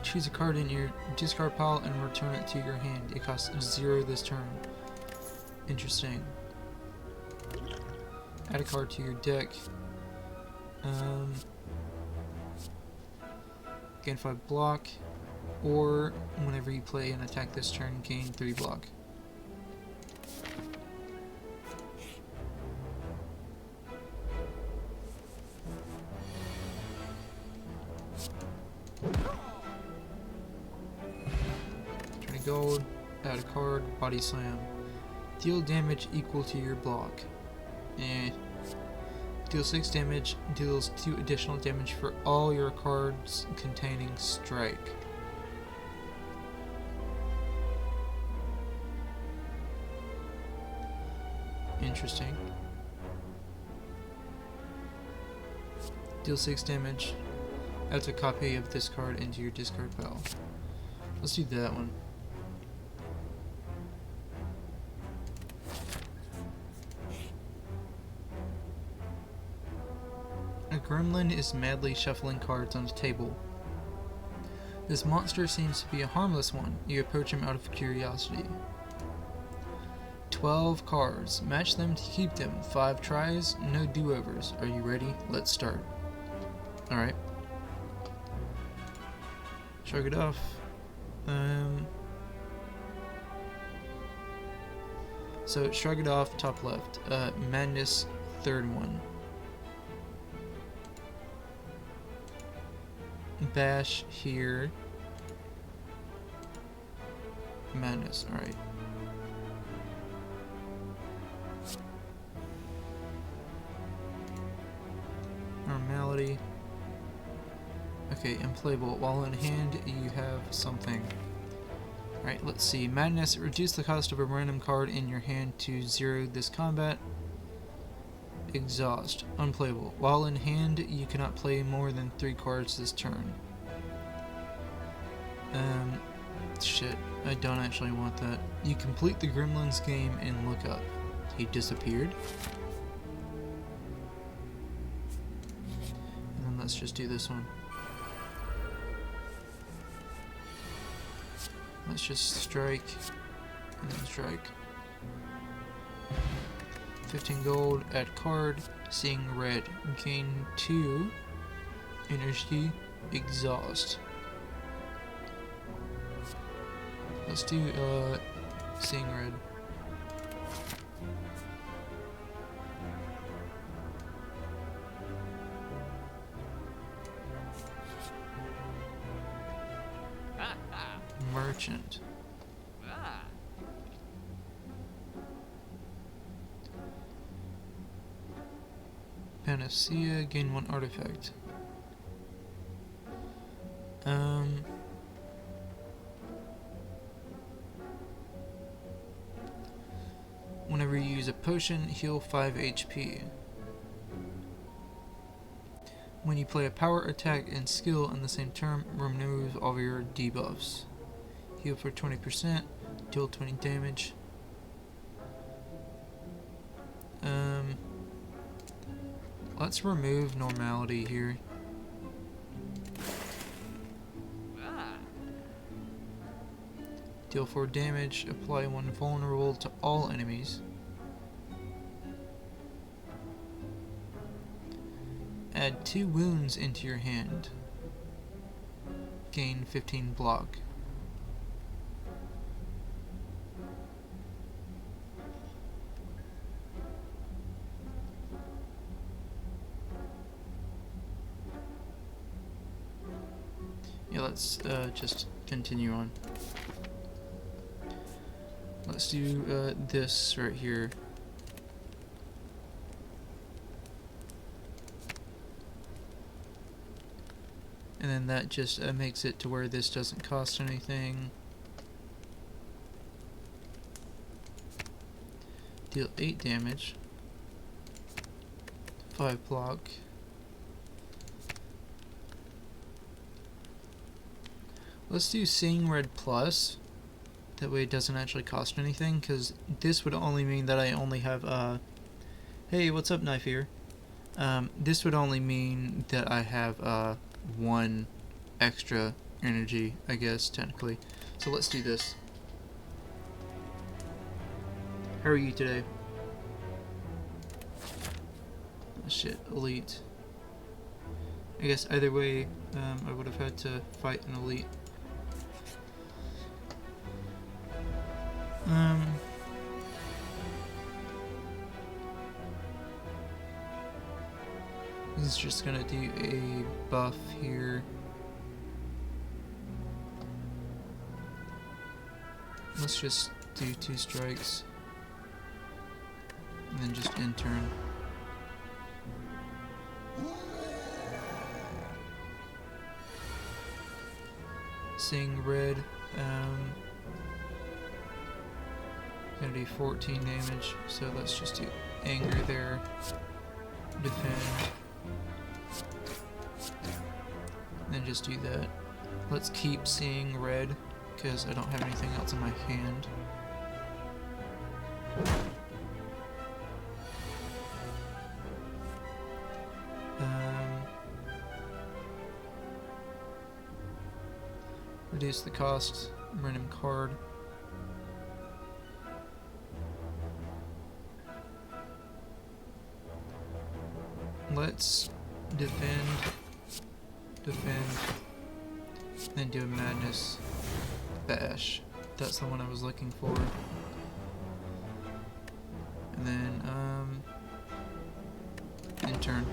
Choose a card in your discard pile and return it to your hand. It costs 0 this turn. Interesting. add a card to your deck. Gain 5 block, or whenever you play an attack this turn, gain 3 block. Gold, add a card, body slam. Deal damage equal to your block. Deal 6 damage, deals 2 additional damage for all your cards containing strike. Interesting. Deal 6 damage, adds a copy of this card into your discard pile. Let's do that one. A gremlin is madly shuffling cards on the table. This monster seems to be a harmless one. You approach him out of curiosity. 12 cards. Match them to keep them. 5 tries, no do-overs. Are you ready? Let's start. Alright. Shrug it off. So, shrug it off, top left. Madness, third one. Bash here. Madness, alright. Normality. Okay, unplayable. While in hand, you have something. Alright, let's see. Madness, reduce the cost of a random card in your hand to 0 this combat. Exhaust. Unplayable. While in hand, you cannot play more than 3 cards this turn. Shit. I don't actually want that. You complete the Gremlin's game and look up. He disappeared. And then let's just do this one. Let's just strike, and then strike. 15 gold, add card, seeing red, gain 2 energy, exhaust. Let's do seeing red. Merchant. Panacea, gain 1 artifact. Whenever you use a potion, heal 5 HP. When you play a power attack and skill in the same turn, remove all of your debuffs. Heal for 20%, deal 20 damage. Let's remove normality here. Deal 4 damage, apply 1 vulnerable to all enemies. Add 2 wounds into your hand. Gain 15 block. Yeah, let's just continue on. Let's do this right here. And then that just makes it to where this doesn't cost anything. Deal 8 damage. 5 block. Let's do Seeing Red Plus. That way it doesn't actually cost anything, because this would only mean that I only have, hey, what's up, Knife Ear? This would only mean that I have, 1 extra energy, I guess, technically. So let's do this. How are you today? shit, elite. I guess either way, I would have had to fight an elite. He's just gonna do a buff here. Let's just do 2 strikes. And then just end turn. Seeing red, gonna do 14 damage, so let's just do anger there. Defend. Then just do that. Let's keep seeing red, because I don't have anything else in my hand. Reduce the cost, random card. Let's defend, then do a madness bash. That's the one I was looking for. And then, end turn.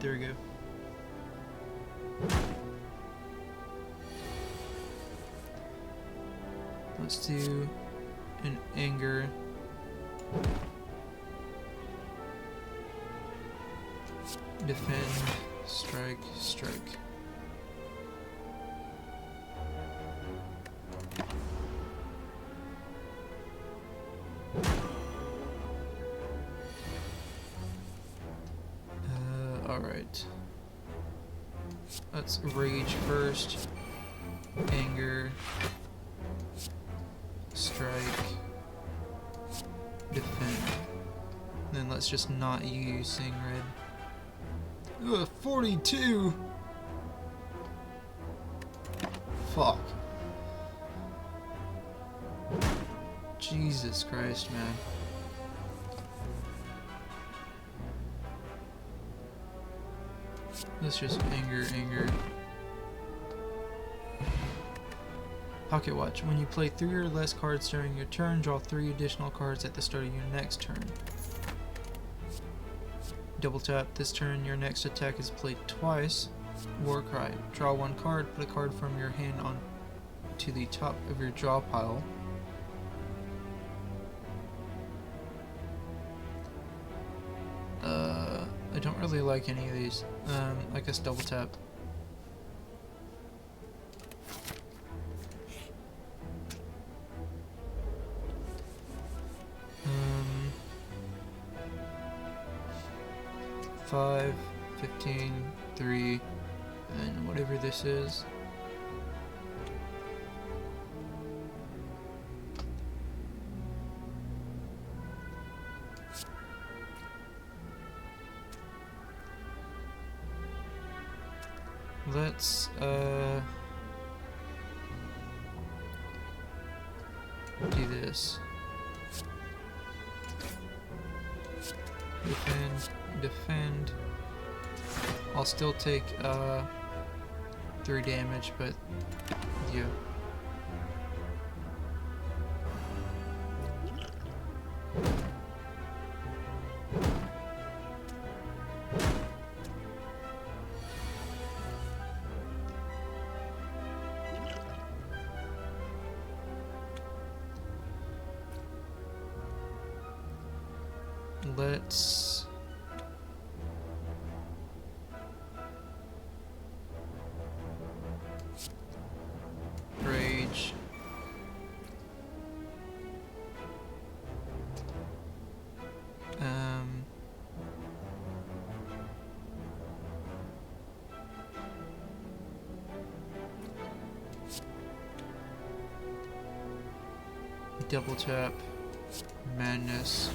There we go. Let's do an anger. Defend, strike, strike. Alright. Let's rage first. Anger. Strike. Defend. Then let's just not use Seeing Red. Ugh, 42! Fuck. Jesus Christ, man. Let's just anger. Pocket Watch. When you play 3 or less cards during your turn, draw 3 additional cards at the start of your next turn. Double tap. This turn, your next attack is played twice. Warcry. Draw 1 card, put a card from your hand on to the top of your draw pile. I don't really like any of these. I guess double tap. Five, 15, 3, and whatever this is. Let's do this. Defend. I'll still take 3 damage, but yeah. Let's rage. Double tap. Madness.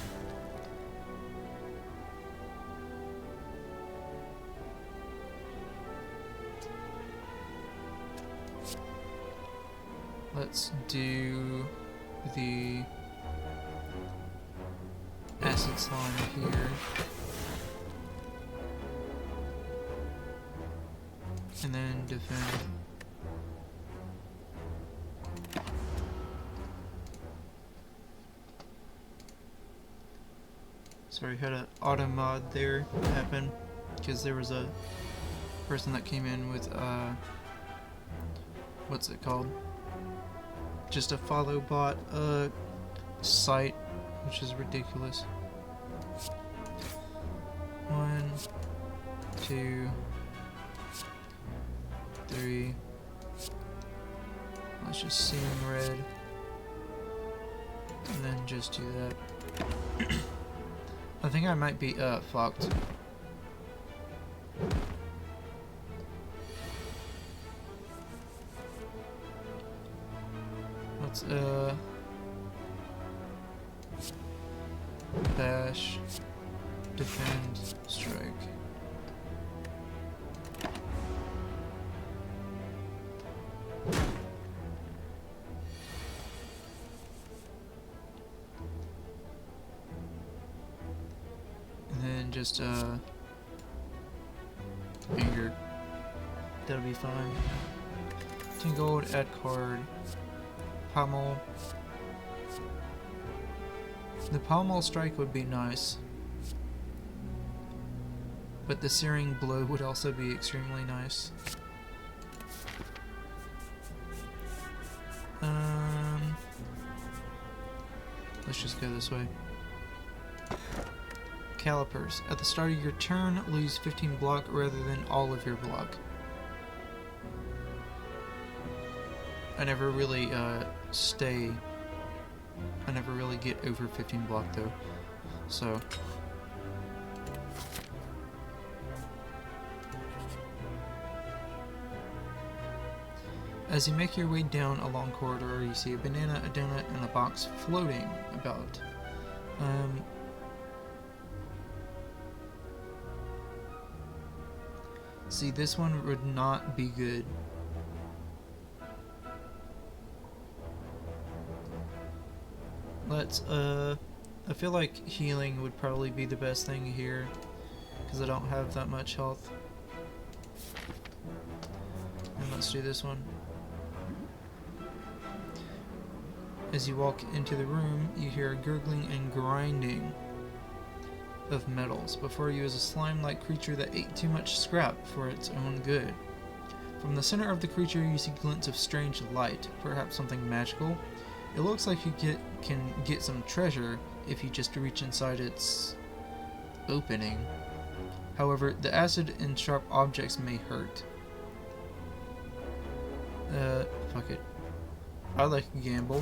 Let's do the acid slime here. and then defend. Sorry, had an auto mod there happen because there was a person that came in with what's it called? Just a follow bot site, which is ridiculous. 1, 2, 3. Let's just see in red, and then just do that. I think I might be fucked. Let's bash, defend, strike. And then just anger. That'll be fine. 10 gold, add card. Pommel. The pommel strike would be nice, but the searing blow would also be extremely nice. Let's just go this way. Calipers. At the start of your turn, lose 15 block rather than all of your block. I never really I never really get over 15 block though, so. As you make your way down a long corridor, you see a banana, a donut, and a box floating about. See, this one would not be good. Let's, I feel like healing would probably be the best thing here, because I don't have that much health. And let's do this one. As you walk into the room, you hear a gurgling and grinding of metals. Before you is a slime-like creature that ate too much scrap for its own good. From the center of the creature, you see glints of strange light, perhaps something magical. It looks like you can get some treasure if you just reach inside its opening. However, the acid and sharp objects may hurt. Fuck it. I like a gamble.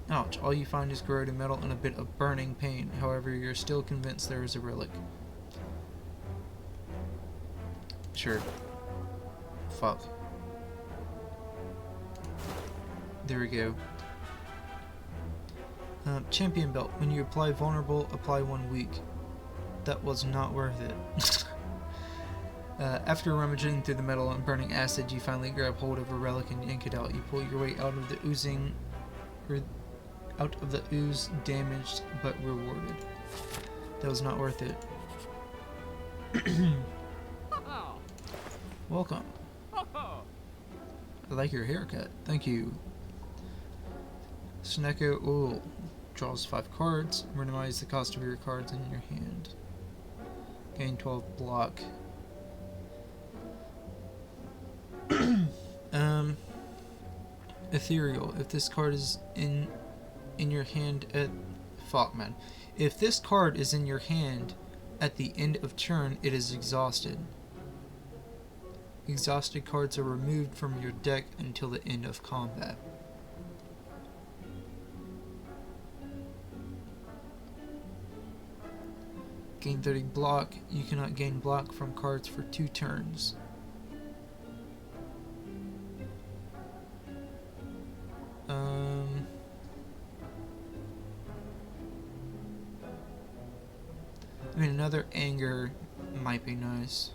Ouch, all you find is corroded metal and a bit of burning pain. However, you're still convinced there is a relic. Sure. Fuck. There we go. Champion belt. When you apply vulnerable, apply 1 weak. That was not worth it. After rummaging through the metal and burning acid, you finally grab hold of a relic and yank it out. You pull your way out of the ooze, damaged but rewarded. That was not worth it. Welcome. I like your haircut. Thank you. Snecko Ool draws 5 cards. Randomize the cost of your cards in your hand. Gain 12 block. Ethereal. If this card is in your hand at Falkman. If this card is in your hand at the end of turn, it is exhausted. Exhausted cards are removed from your deck until the end of combat. Gain 30 block. You cannot gain block from cards for 2 turns. I mean, another anger might be nice.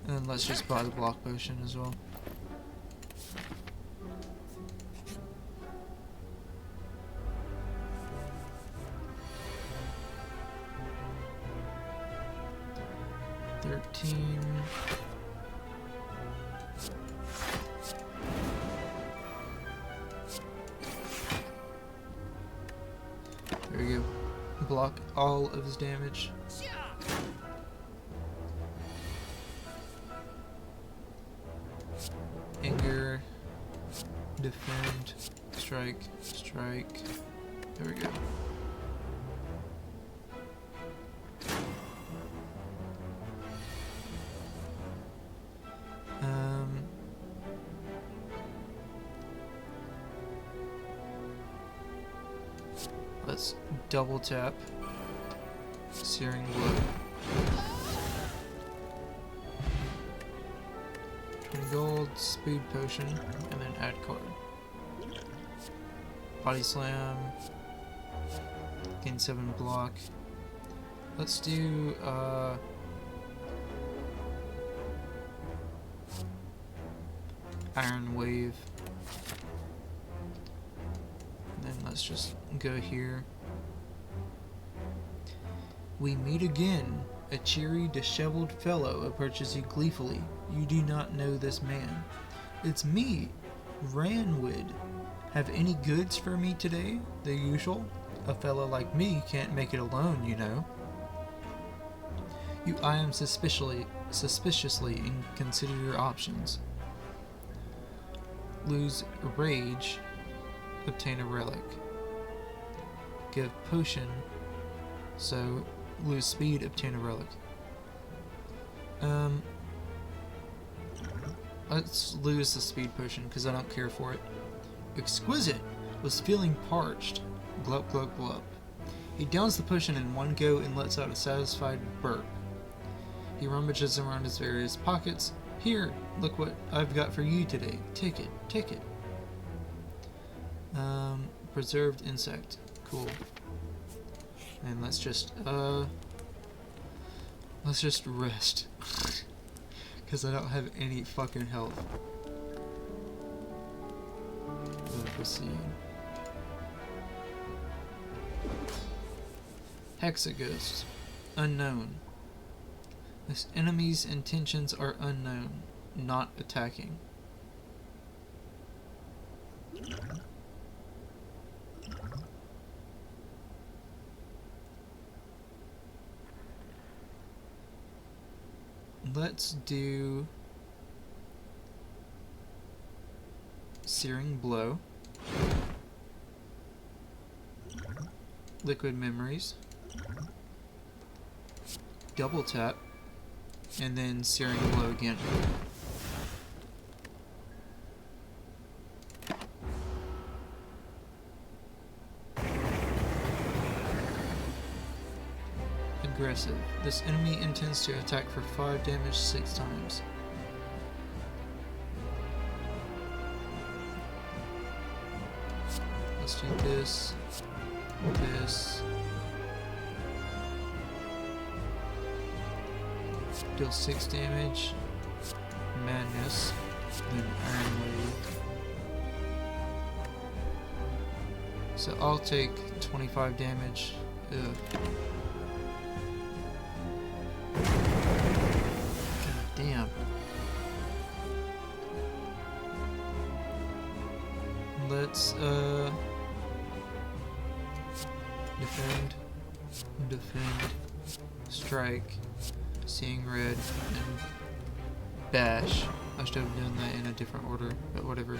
And then let's just buy the block potion as well. 13. There we go. Block all of his damage. Anger. Defend. Strike. Strike. There we go. Let's double tap Searing Blow. 20 gold, speed potion, and then add card. Body slam, gain 7 block. Let's do Iron Wave. And then let's just go here. We meet again. A cheery, disheveled fellow approaches you gleefully. You do not know this man. It's me, Ranwood. Have any goods for me today? The usual. A fellow like me can't make it alone, you know. You eye him suspiciously and consider your options. Lose rage. Obtain a relic. Give potion. So lose speed, obtain a relic. Let's lose the speed potion because I don't care for it. Exquisite was feeling parched. Glup glup glup. He downs the potion in one go and lets out a satisfied burp. He rummages around his various pockets. Here, look what I've got for you today. Take it, take it. Preserved insect. Cool. And let's just rest. Because I don't have any fucking health. Proceed. Hexaghost. Unknown. This enemy's intentions are unknown, not attacking. Let's do Searing Blow, Liquid Memories, double tap, and then Searing Blow again. Aggressive. This enemy intends to attack for 5 damage 6 times. Let's do this, this. Deal 6 damage. Madness. And Iron Wave. So I'll take 25 damage. Ugh. Damn. Let's defend, strike, seeing red, and bash. I should have done that in a different order, but whatever.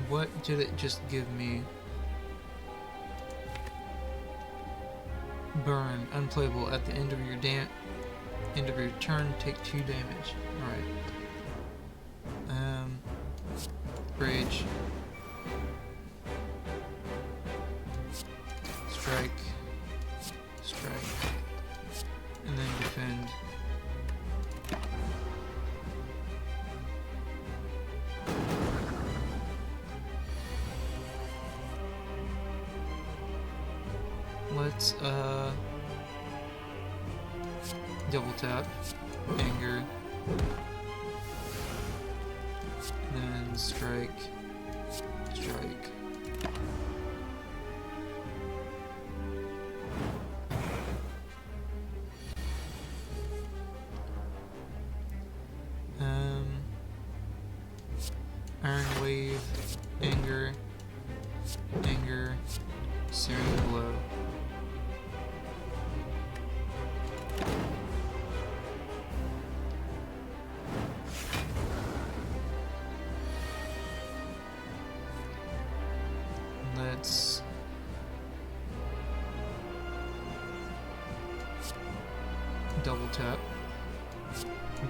What did it just give me? Burn, unplayable. At the end of your turn, take 2 damage. Alright. Rage. Strike. Strike. And then defend. Let's double tap, anger, then strike, Strike. Iron Wave, Anger, Searing Blow. Let's double tap,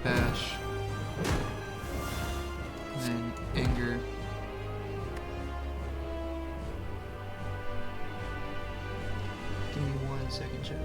bash, and then Anger. Give me 1 second, chat.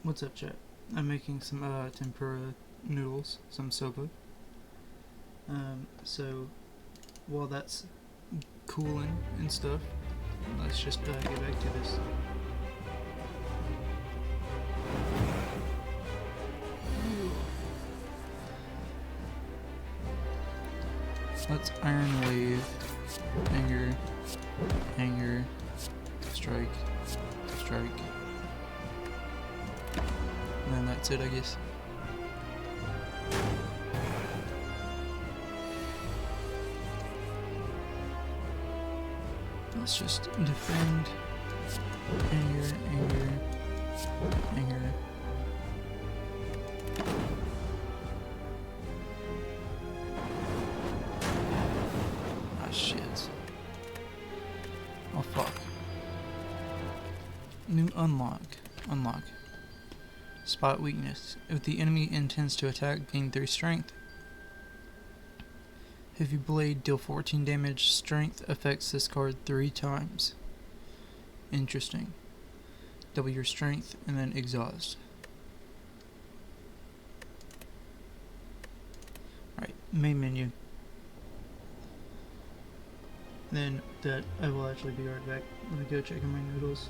What's up, chat? I'm making some tempura noodles, some soba. So while that's cooling and stuff, let's just get back to this. Let's iron wave, anger, anger, strike, strike. And then that's it, I guess. Let's just defend. Anger, anger, anger. Ah, shit. Oh, fuck. New unlock. Unlock. Spot weakness. If the enemy intends to attack, gain 3 strength. Heavy blade, deal 14 damage. Strength affects this card 3 times. Interesting. Double your strength and then exhaust. Alright, main menu. Then that I will actually be right back. Let me go check on my noodles.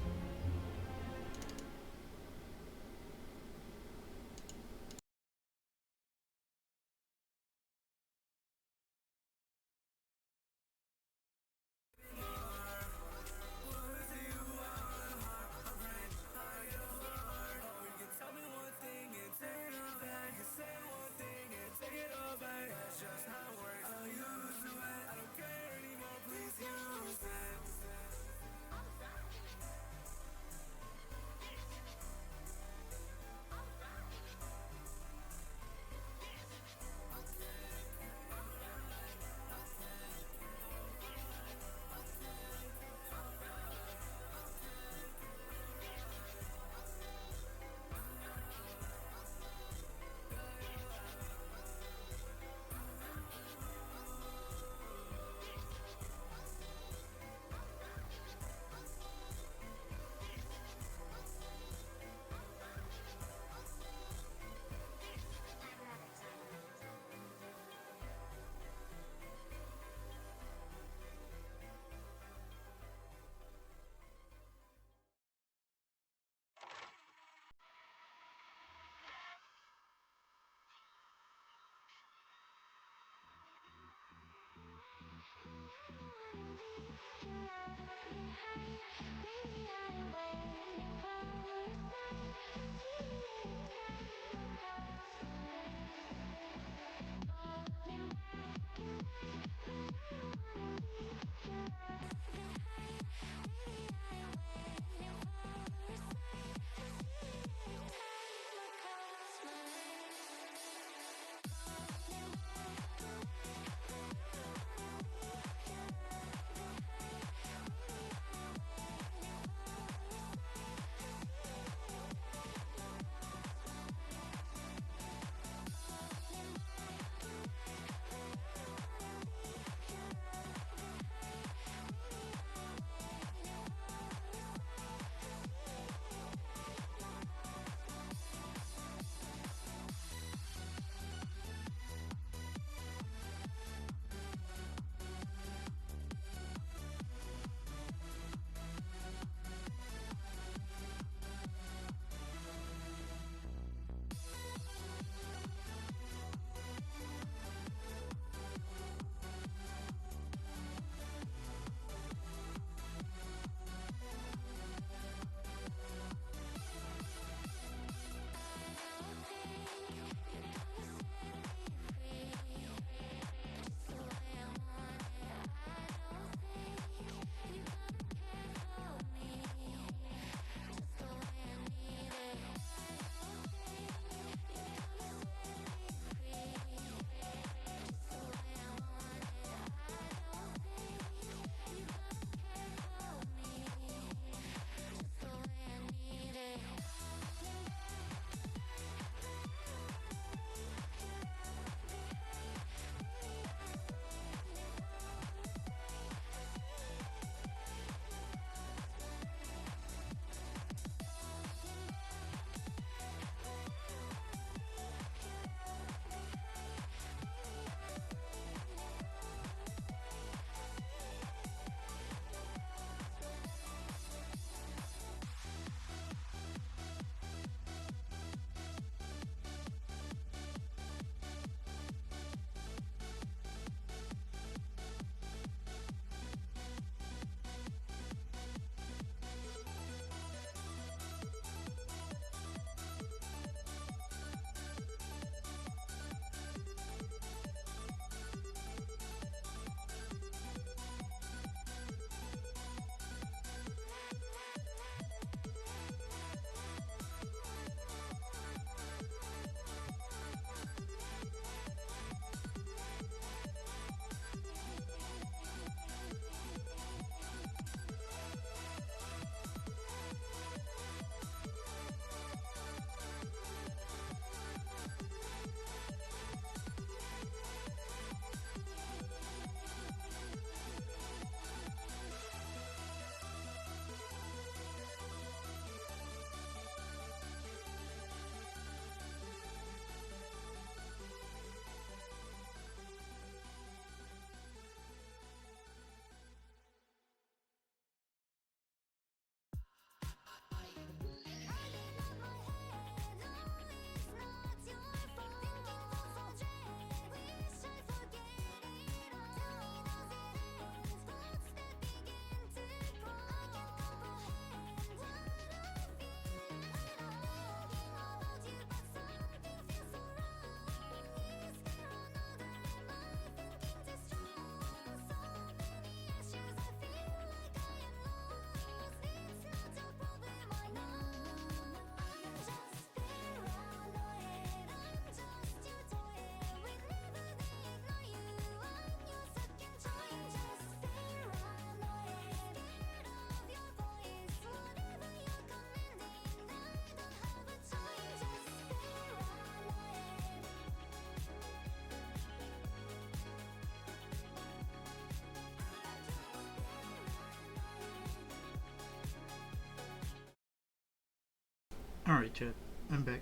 Alright, chat. I'm back.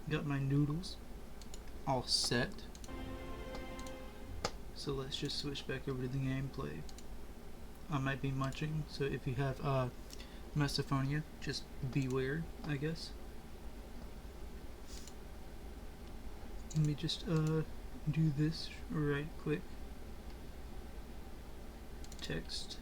Got my noodles all set. So let's just switch back over to the gameplay. I might be munching, so if you have misophonia, just beware, I guess. Let me just do this right quick. Text.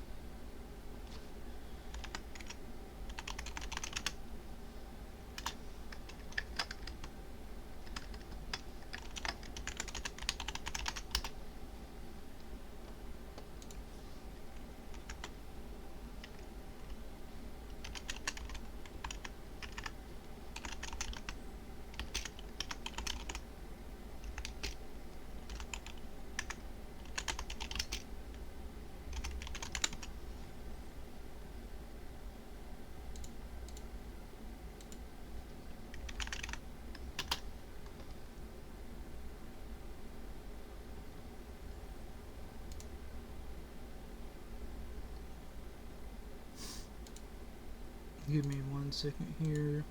Give me 1 second here.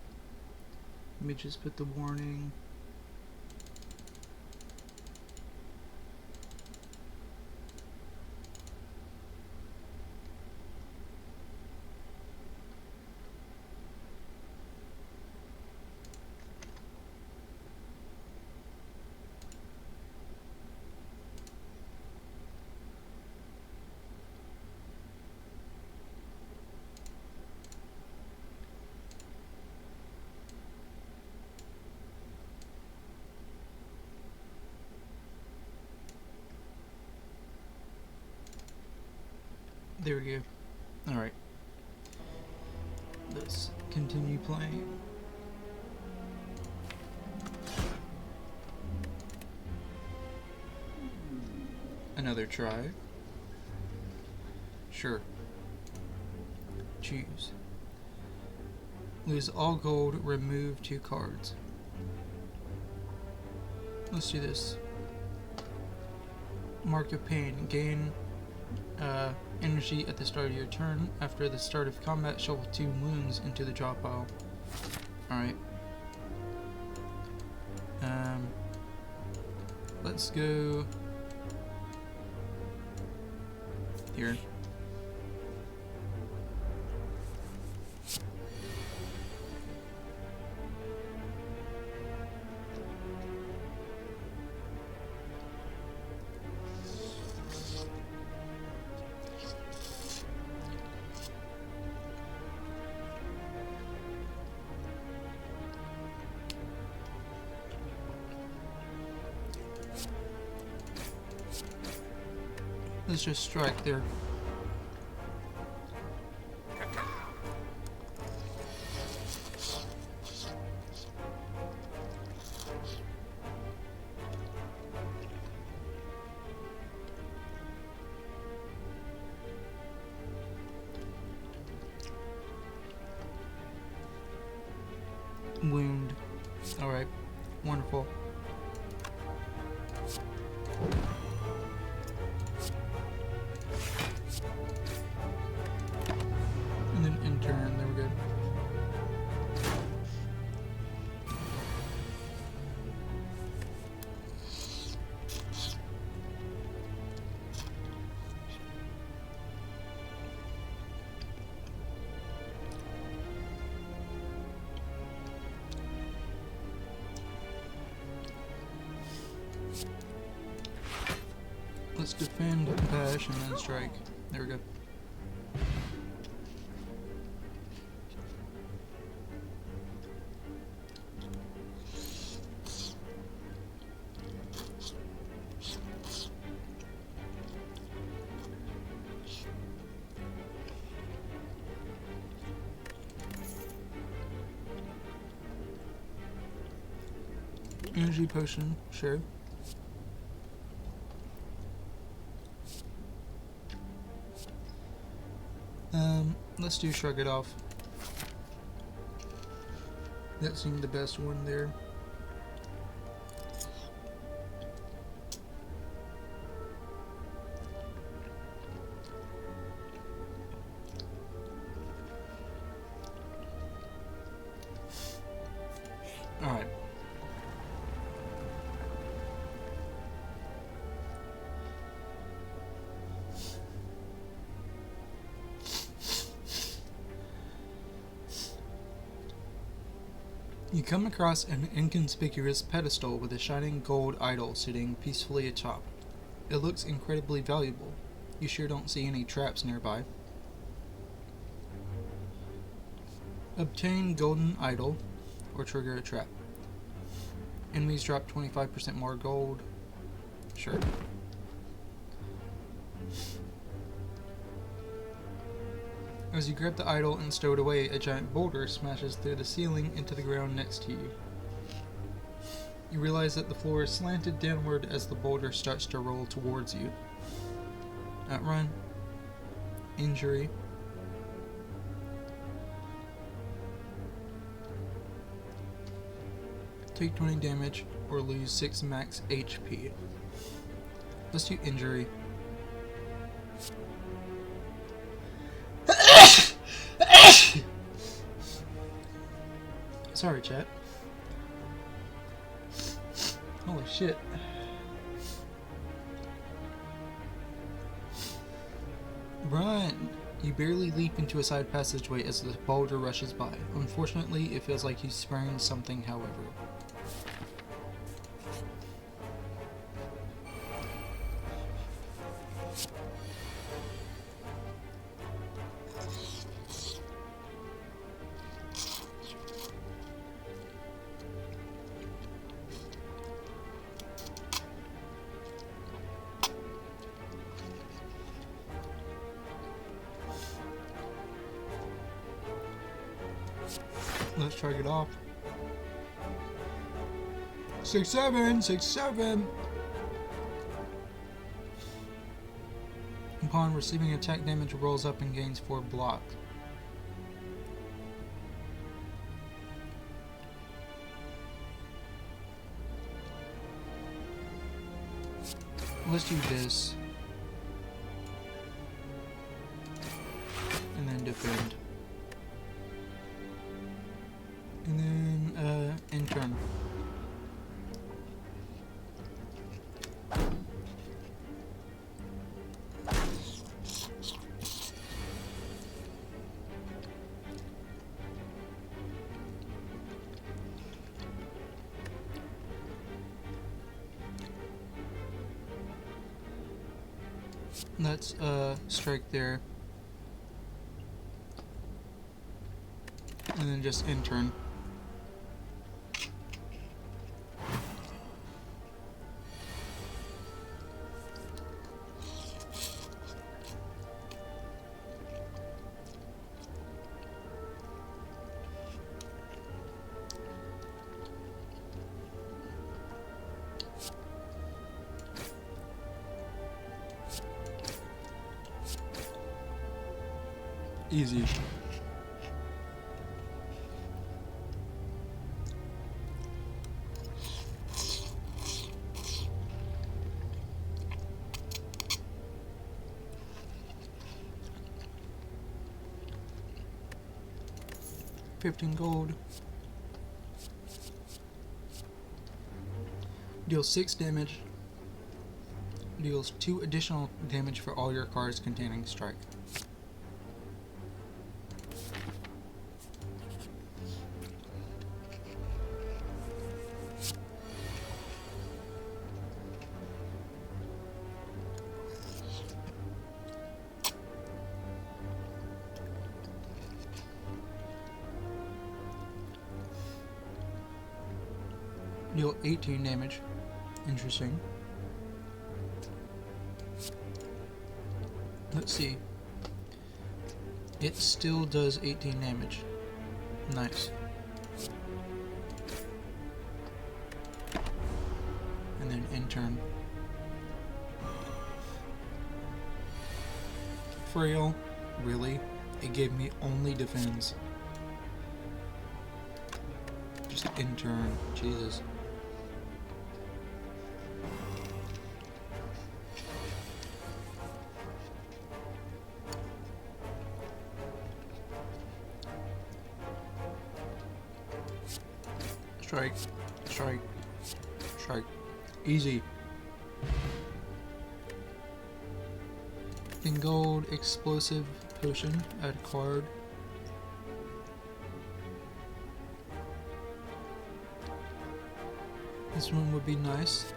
Let me just put the warning. There we go. Alright. Let's continue playing. Another try. Sure. Choose. Lose all gold, remove 2 cards. Let's do this. Mark of Pain. Gain energy at the start of your turn. After the start of combat, shovel 2 wounds into the draw pile. Alright. Let's go here. Let's just strike there. Wound. Alright. Wonderful. And then in turn, there we go. Let's defend, bash, and then strike. There we go. Energy potion, sure. Let's do Shrug It Off. That seemed the best one there. You come across an inconspicuous pedestal with a shining gold idol sitting peacefully atop. It looks incredibly valuable. You sure don't see any traps nearby. Obtain golden idol or trigger a trap. Enemies drop 25% more gold. Sure. As you grab the idol and stow it away, a giant boulder smashes through the ceiling into the ground next to you. You realize that the floor is slanted downward as the boulder starts to roll towards you. Outrun. Injury. Take 20 damage or lose 6 max HP. Let's do injury. Sorry, chat. Holy shit. Run! You barely leap into a side passageway as the boulder rushes by. Unfortunately, it feels like you sprained something, however. Let's try it off. 6-7, 6-7. Upon receiving attack damage, rolls up and gains 4 block. Let's do this. And then defend. And then, intern. Let's, strike there. And then just intern. Easy. $15 gold. Deals 6 damage. Deals 2 additional damage for all your cards containing strike. Deal 18 damage. Interesting. Let's see. It still does 18 damage. Nice. And then intern. Frail. Really? It gave me only defense. Just intern. Jesus. Strike, strike, strike. Easy. In gold, explosive potion, add card. This one would be nice.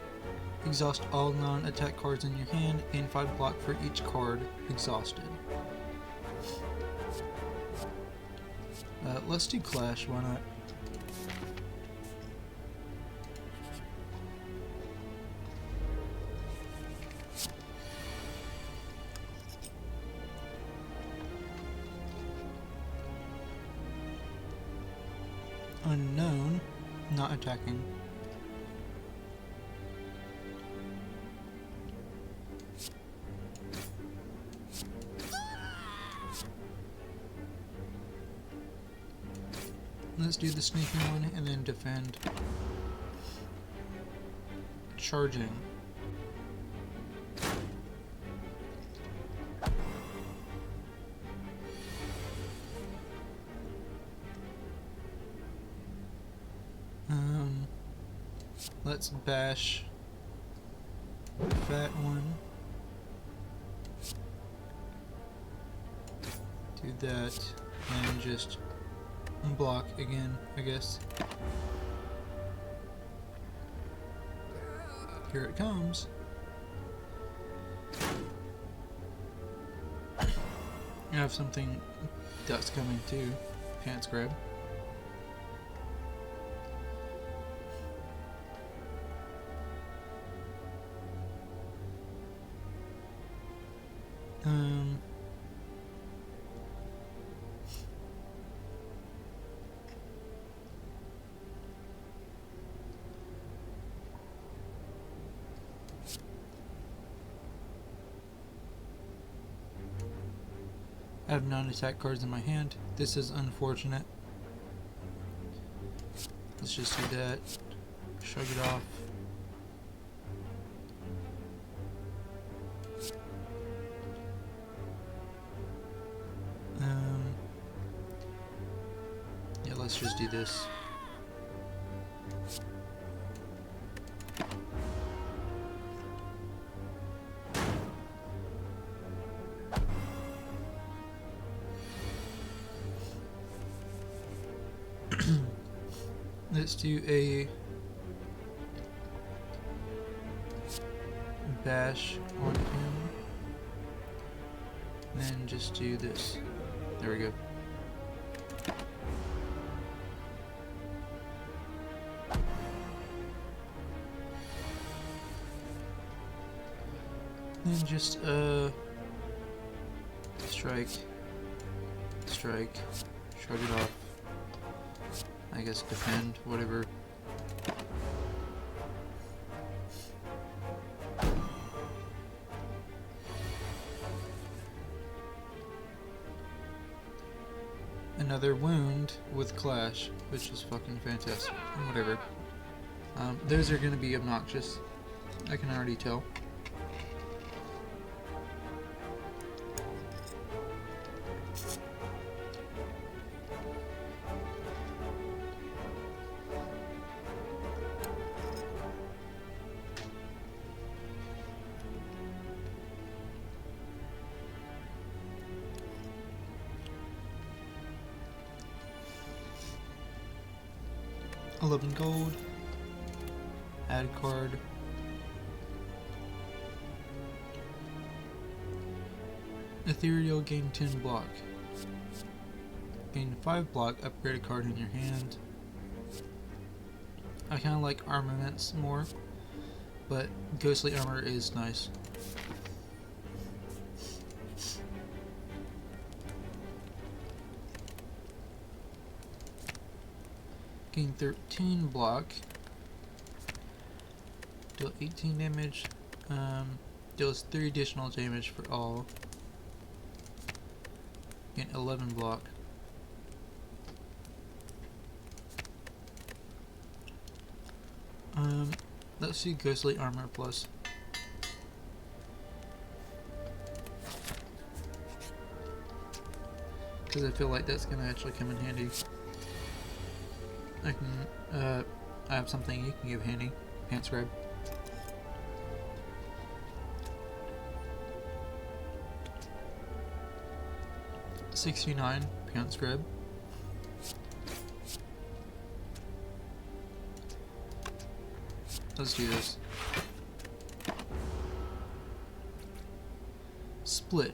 Exhaust all non-attack cards in your hand, gain 5 block for each card exhausted. Let's do Clash, why not? Unknown, not attacking. Let's do the sneaking one and then defend. Charging. Let's bash that one. Do that and just block again, I guess. Here it comes. I have something that's coming too. Pants grab. I have non-attack cards in my hand. This is unfortunate. Let's just do that. Shrug it off. Yeah, let's just do this. Let's do a bash on him, and then just do this. There we go. Then just strike, strike, shrug it off. I guess defend, whatever. Another wound with Clash, which is fucking fantastic. Whatever. Those are gonna be obnoxious. I can already tell. $11 gold. Add card. Ethereal, gain 10 block. Gain 5 block, upgrade a card in your hand. I kinda like armaments more, but ghostly armor is nice. Gain 13 block, deal 18 damage, deals 3 additional damage for all, gain 11 block. Let's see ghostly armor plus. Because I feel like that's gonna actually come in handy. I can, I have something you can give handy. Pants grab. $69, pants grab. Let's do this. Split.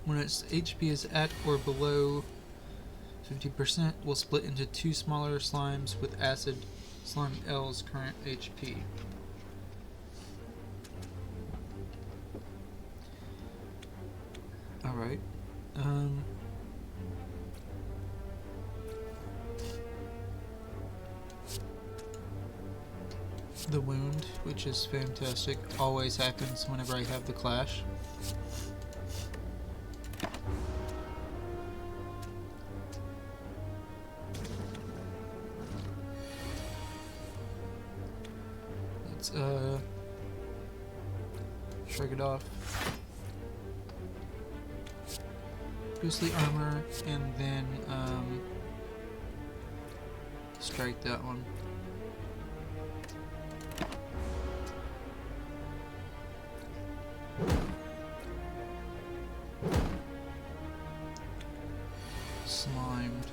When its HP is at or below 50%, will split into 2 smaller slimes with acid slime L's current HP. Alright. The wound, which is fantastic, always happens whenever I have the clash. Let's shrug it off. Ghostly armor, and then strike that one. Slimed.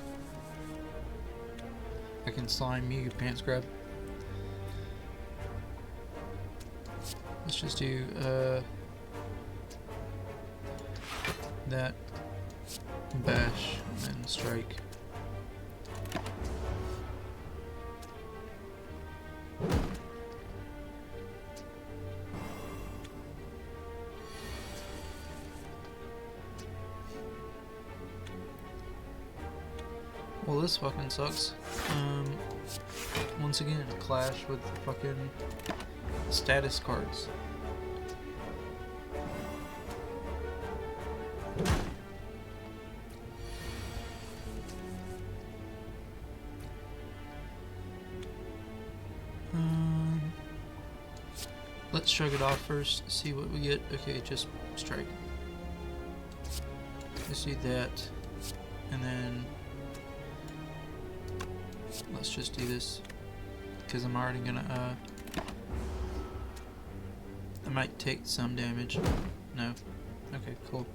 I can slime you, pants grab. Let's just do that, bash, and then strike. Well, this fucking sucks. Once again, clash with fucking status cards. Let's shrug it off first, see what we get. Okay, just strike. Let's do that, and then let's just do this, because I'm already gonna, I might take some damage. No. Okay, cool.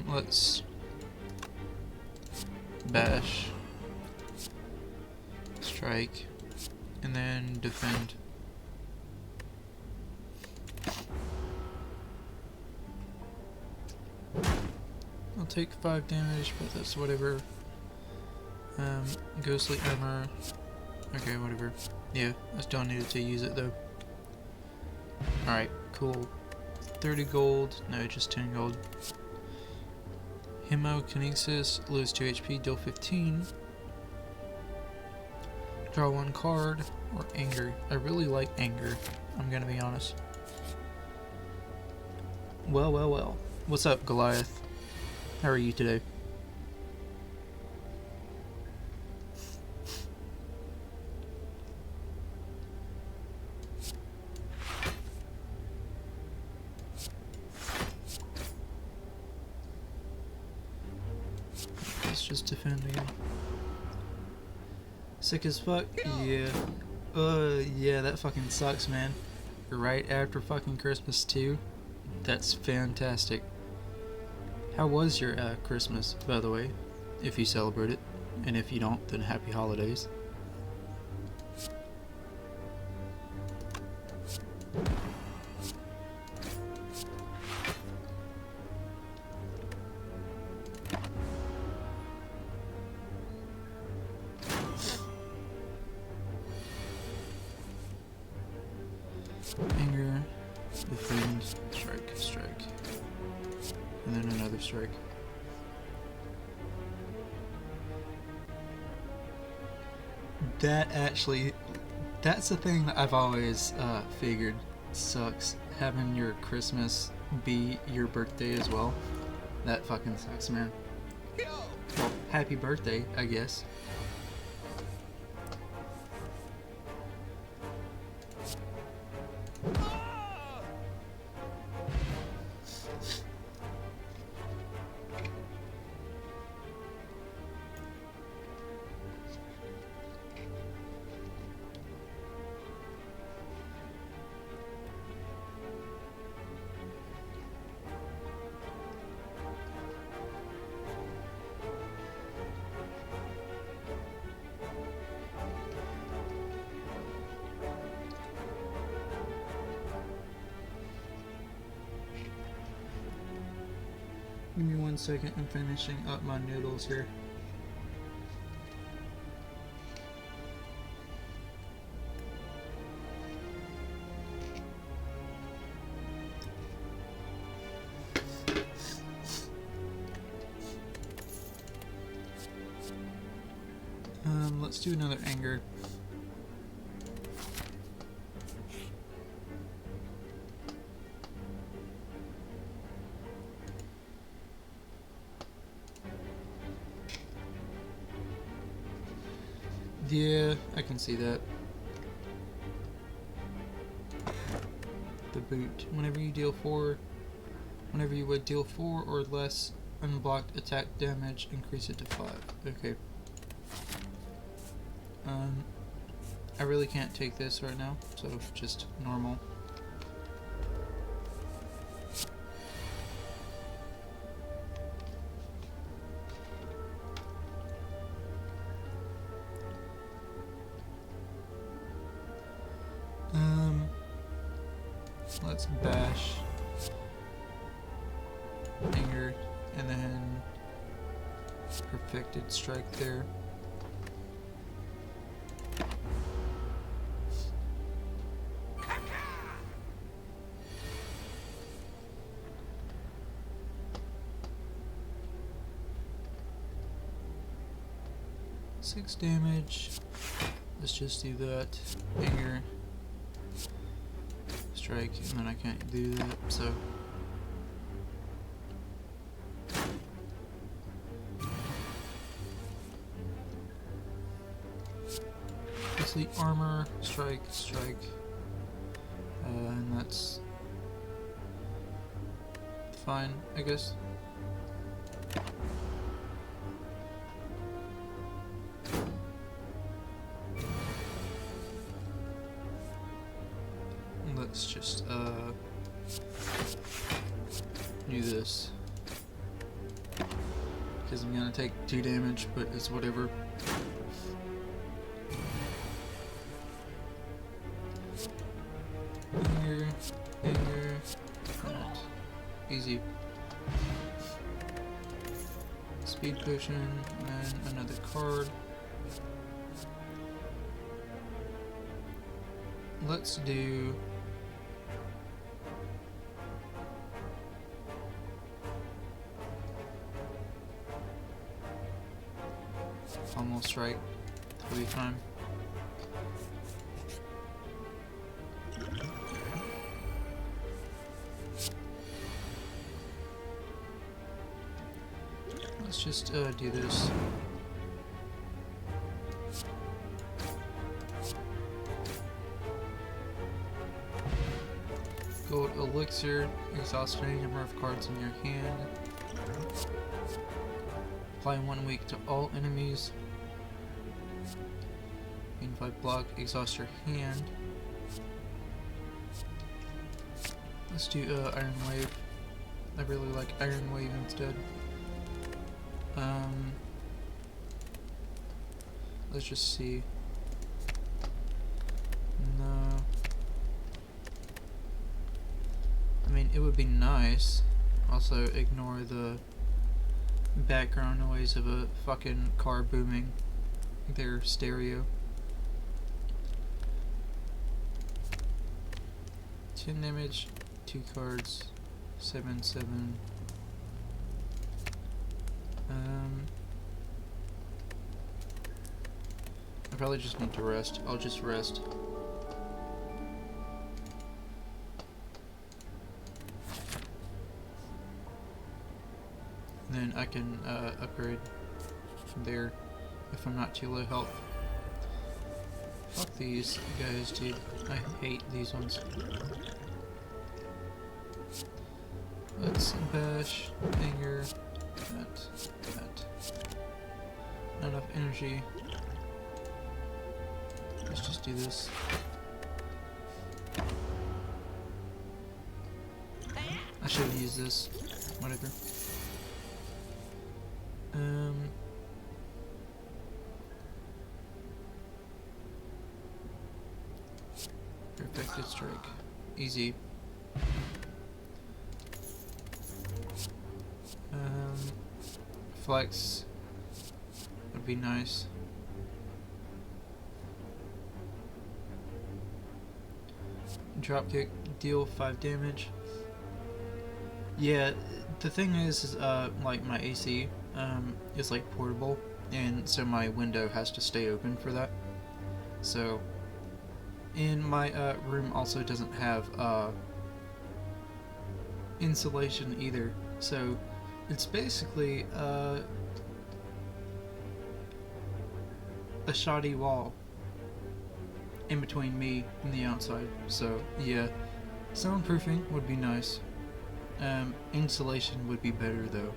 Let's bash, strike, and then defend. I'll take 5 damage, but that's whatever. Ghostly armor. Okay, whatever. Yeah, I still needed to use it though. Alright, cool. 30 gold. No, just 10 gold. Hemokinesis, lose 2 HP, deal 15. Draw 1 card, or anger. I really like anger, I'm gonna be honest. Well, well, well. What's up, Goliath? How are you today? Let's just defend again. Sick as fuck? Yeah. Yeah, that fucking sucks, man. Right after fucking Christmas too? That's fantastic. How was your Christmas, by the way? If you celebrate it. And if you don't, then happy holidays. Anger, defend, strike, strike. And then another strike. That actually, that's the thing that I've always figured sucks, having your Christmas be your birthday as well. That fucking sucks, man. Well, happy birthday, I guess. Give me 1 second, I'm finishing up my noodles here. Let's do another anger. Yeah, I can see that. The boot. Whenever you would deal 4 or less unblocked attack damage, increase it to 5. Okay. I really can't take this right now, so just normal. Let's bash anger and then perfected strike there. Six damage. Let's just do that. Anger. Strike, and then I can't do that, so. Complete armor, strike, and that's fine, I guess. Let's just do this because I'm gonna take 2 damage, but it's whatever. Anger, that. Easy. Speed potion, and then another card. Let's do almost right 3 times. Let's just do this. Gold elixir, exhaust any number of cards in your hand. Apply 1 week to all enemies. Unified block, exhaust your hand. Let's do Iron Wave. I really like Iron Wave instead. Let's just see. No. I mean, it would be nice. Also, ignore the background noise of a fucking car booming their stereo. 10 damage, 2 cards, 7/7. I probably just need to rest. I'll just rest. Then I can upgrade from there if I'm not too low health. Fuck these guys, dude. I hate these ones. Let's bash, anger, that. Not enough energy. Let's just do this. I should have used this. Whatever. Perfected strike. Easy. Flex would be nice. Dropkick, deal 5 damage. Yeah, the thing is like my AC is like portable, and so my window has to stay open for that. So, and my room also doesn't have insulation either. So, it's basically a shoddy wall in between me and the outside. So yeah, soundproofing would be nice. Insulation would be better though.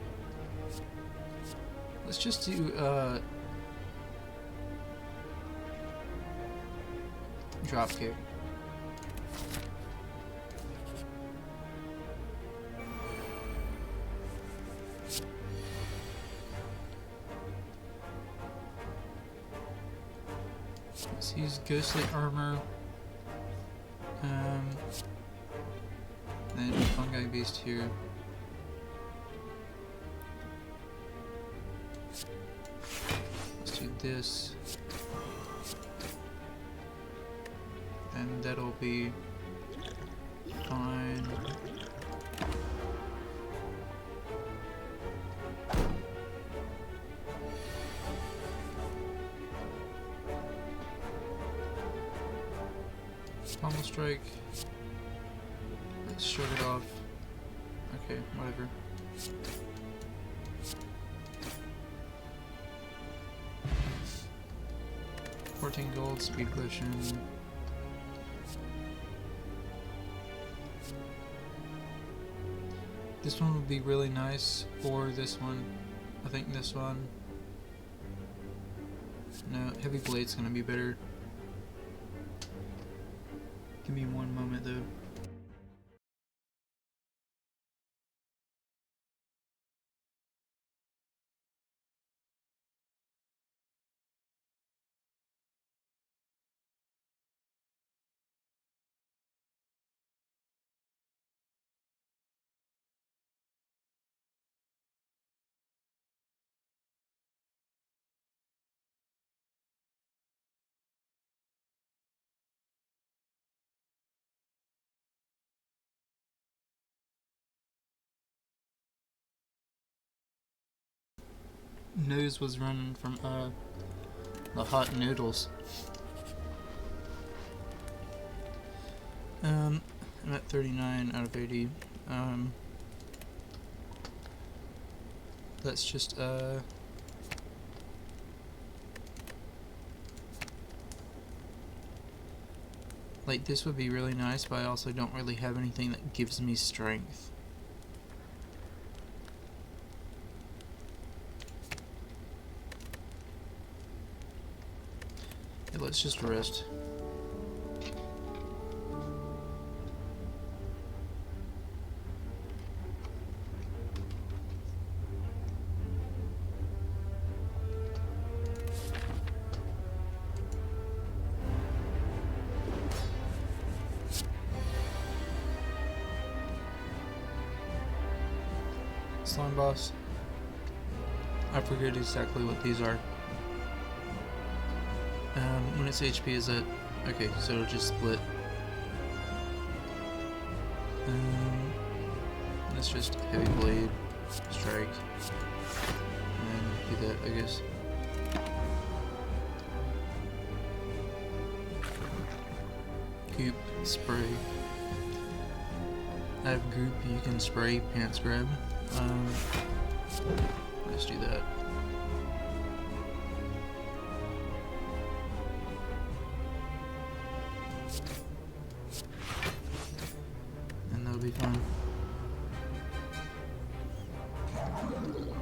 Let's just do dropkick. Let's use ghostly armor. Then fungi beast here. Let's do this. And that'll be fine. Pommel strike. Let's shut it off. Okay, whatever. $14 gold, speed potion. This one would be really nice, or this one. I think this one. No, heavy blade's gonna be better. Give me one moment though. Nose was running from the hot noodles. I'm at 39 out of 80. Let's just like this would be really nice, but I also don't really have anything that gives me strength. Let's just rest. Slime boss. I forget exactly what these are. When its HP is at... Okay, so it'll just split. Let's just heavy blade, strike, and do that, I guess. Goop, spray. I have goop, you can spray, pants grab. Let's do that. Be fun.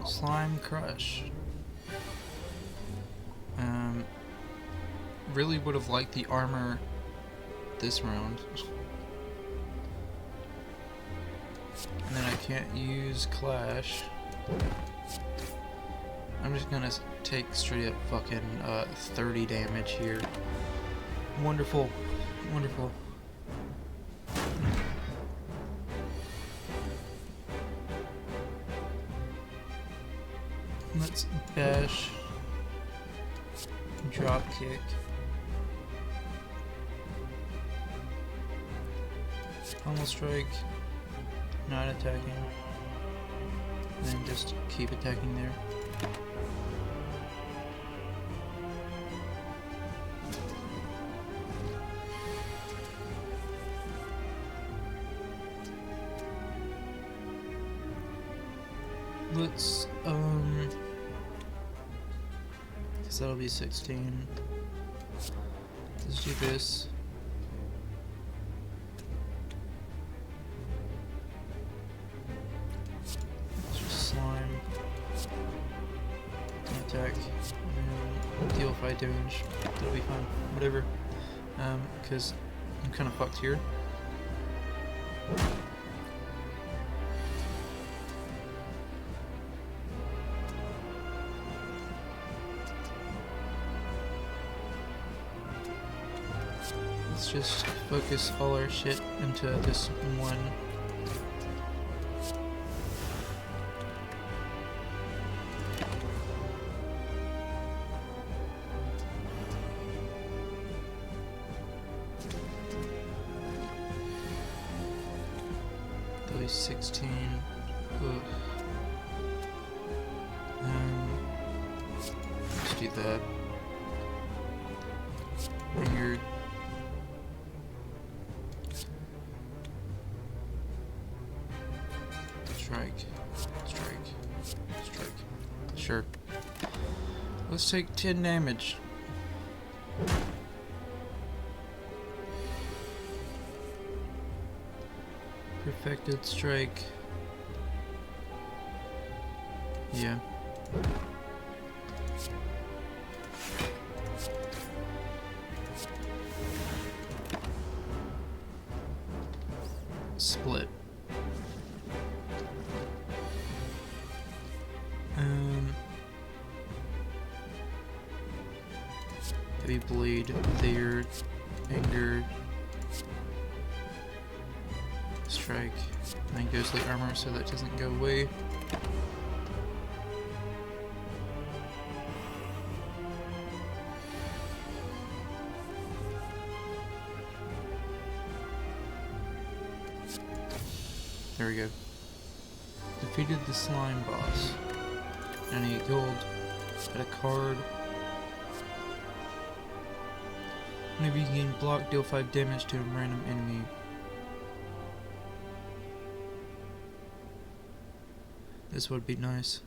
Slime crush. Really would have liked the armor this round. And then I can't use clash. I'm just gonna take straight up fucking 30 damage here. Wonderful. Wonderful. Let's bash, drop kick, pummel strike, not attacking, and then just keep attacking there. Let's, guess that'll be 16. Let's do this. Let's just slime. Attack. And deal 5 damage. That'll be fine. Whatever. Because I'm kind of fucked here. Let's just focus all our shit into this one. That was 16. Ugh. Let's do that. Weird. Strike. Sure. Let's take 10 damage. Perfected strike. Yeah. Split. Heavy blade, there, anger, strike, and then ghostly armor so that doesn't go away. There we go. Defeated the slime boss. 98 gold. Got a card. Whenever you gain block, deal 5 damage to a random enemy. This would be nice.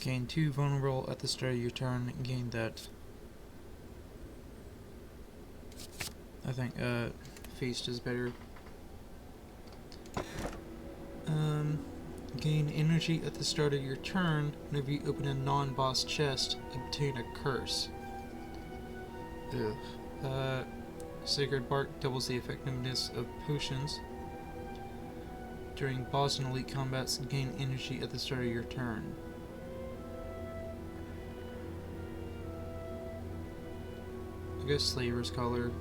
Gain 2 vulnerable at the start of your turn. Gain that. I think Feast is better. Gain energy at the start of your turn. Whenever you open a non-boss chest, obtain a curse. Ugh. Sacred Bark doubles the effectiveness of potions. During boss and elite combats, gain energy at the start of your turn. I guess Slaver's Collar.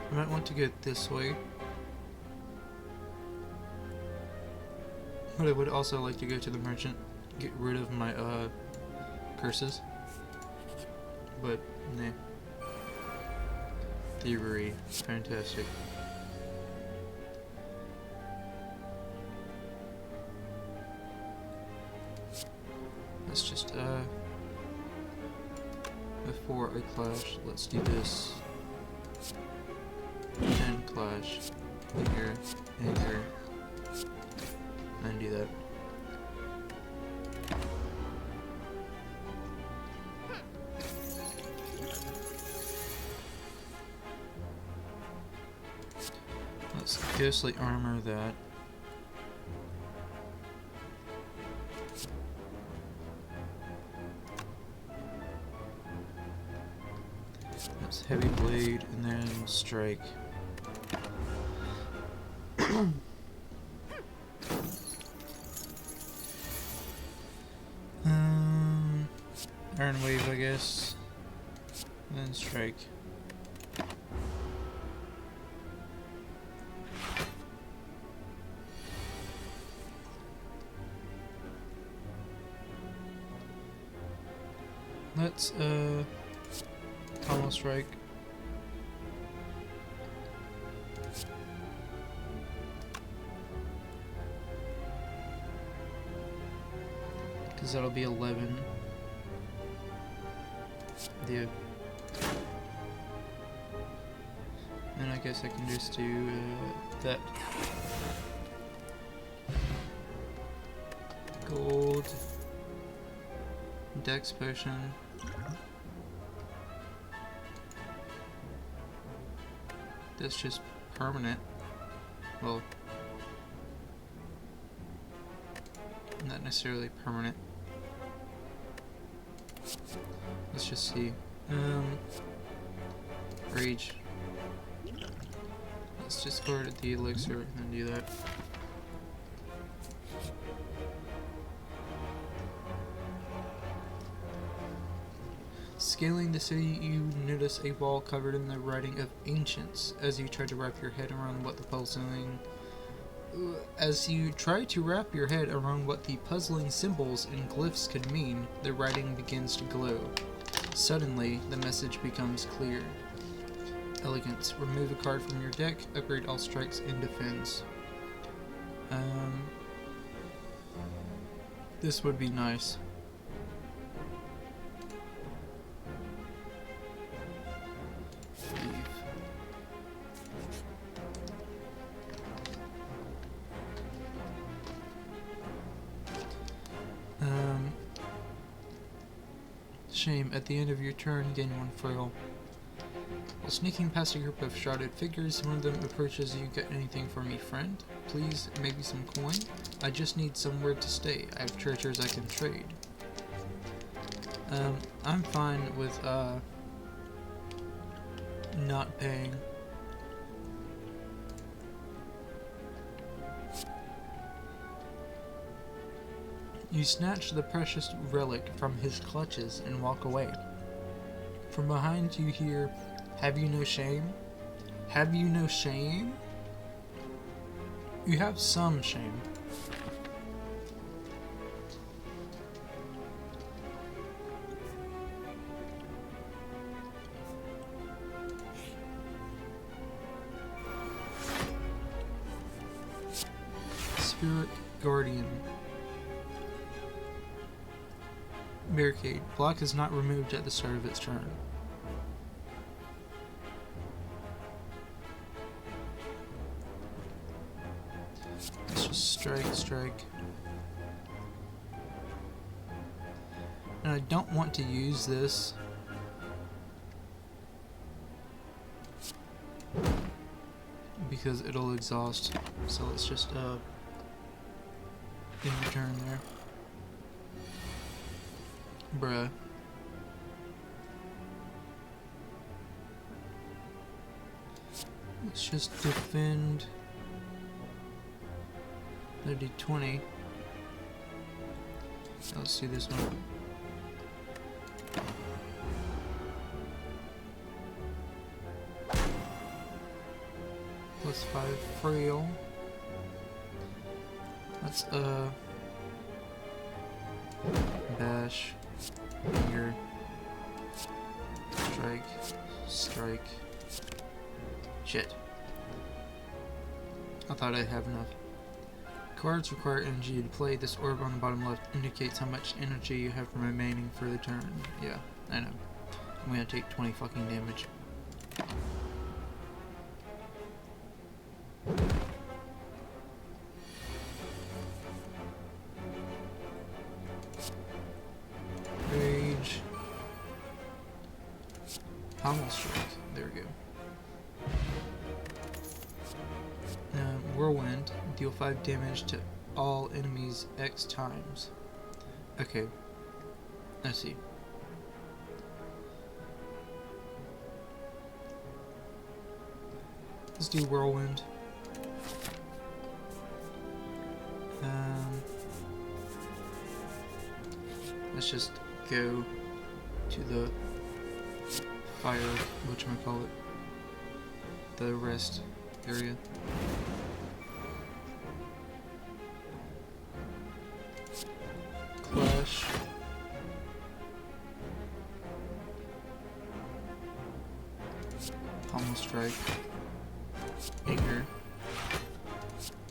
I might want to go this way. But I would also like to go to the merchant, get rid of my curses. But nah. Thievery, fantastic. Let's just before I clash, let's do this. And clash. Here, and here. And do that. Let's ghostly armor that. Let's heavy blade and then strike. Iron Wave, I guess. And then Strike. Let's Combo Strike. Because that'll be 11. Yeah. And I guess I can just do that. Gold. Dex Potion. That's just permanent. Well, not necessarily permanent. Let's just see. Rage. Let's discard the elixir and do that. Scaling the city, you notice a wall covered in the writing of ancients. As you try to wrap your head around what the puzzling symbols and glyphs could mean, the writing begins to glow. Suddenly, the message becomes clear. Elegance. Remove a card from your deck, upgrade all strikes and defense. This would be nice. Shame. At the end of your turn, gain 1 foil. While sneaking past a group of shrouded figures, one of them approaches you. Got anything for me, friend? Please, maybe some coin? I just need somewhere to stay. I have treasures I can trade. I'm fine with, not paying. You snatch the precious relic from his clutches and walk away. From behind you hear, "Have you no shame? Have you no shame?" You have some shame. Spirit Guardian. Barricade. Block is not removed at the start of its turn. Let's just strike. And I don't want to use this. Because it'll exhaust. So let's just end your turn there. Bruh. Let's just defend the D20. Let's do this one. +5 frail. Let's bash. Here. Strike. Shit. I thought I'd have enough. Cards require energy to play. This orb on the bottom left indicates how much energy you have remaining for the turn. Yeah, I know. I'm gonna take 20 fucking damage. Rage. Pommel Strike. There we go. Whirlwind. Deal 5 damage to all enemies X times. Okay. I see. Let's do Whirlwind. Let's just go to the fire, whatchamacallit, the rest area. Clash. Pommel strike. Anger.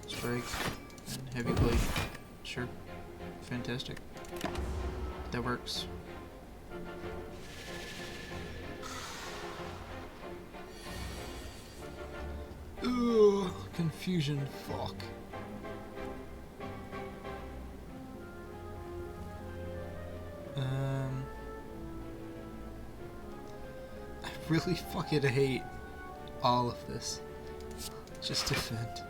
Strike. And heavy blade. Sure. Fantastic. That works. Ugh, confusion, fuck. I really fucking hate all of this. Just defend.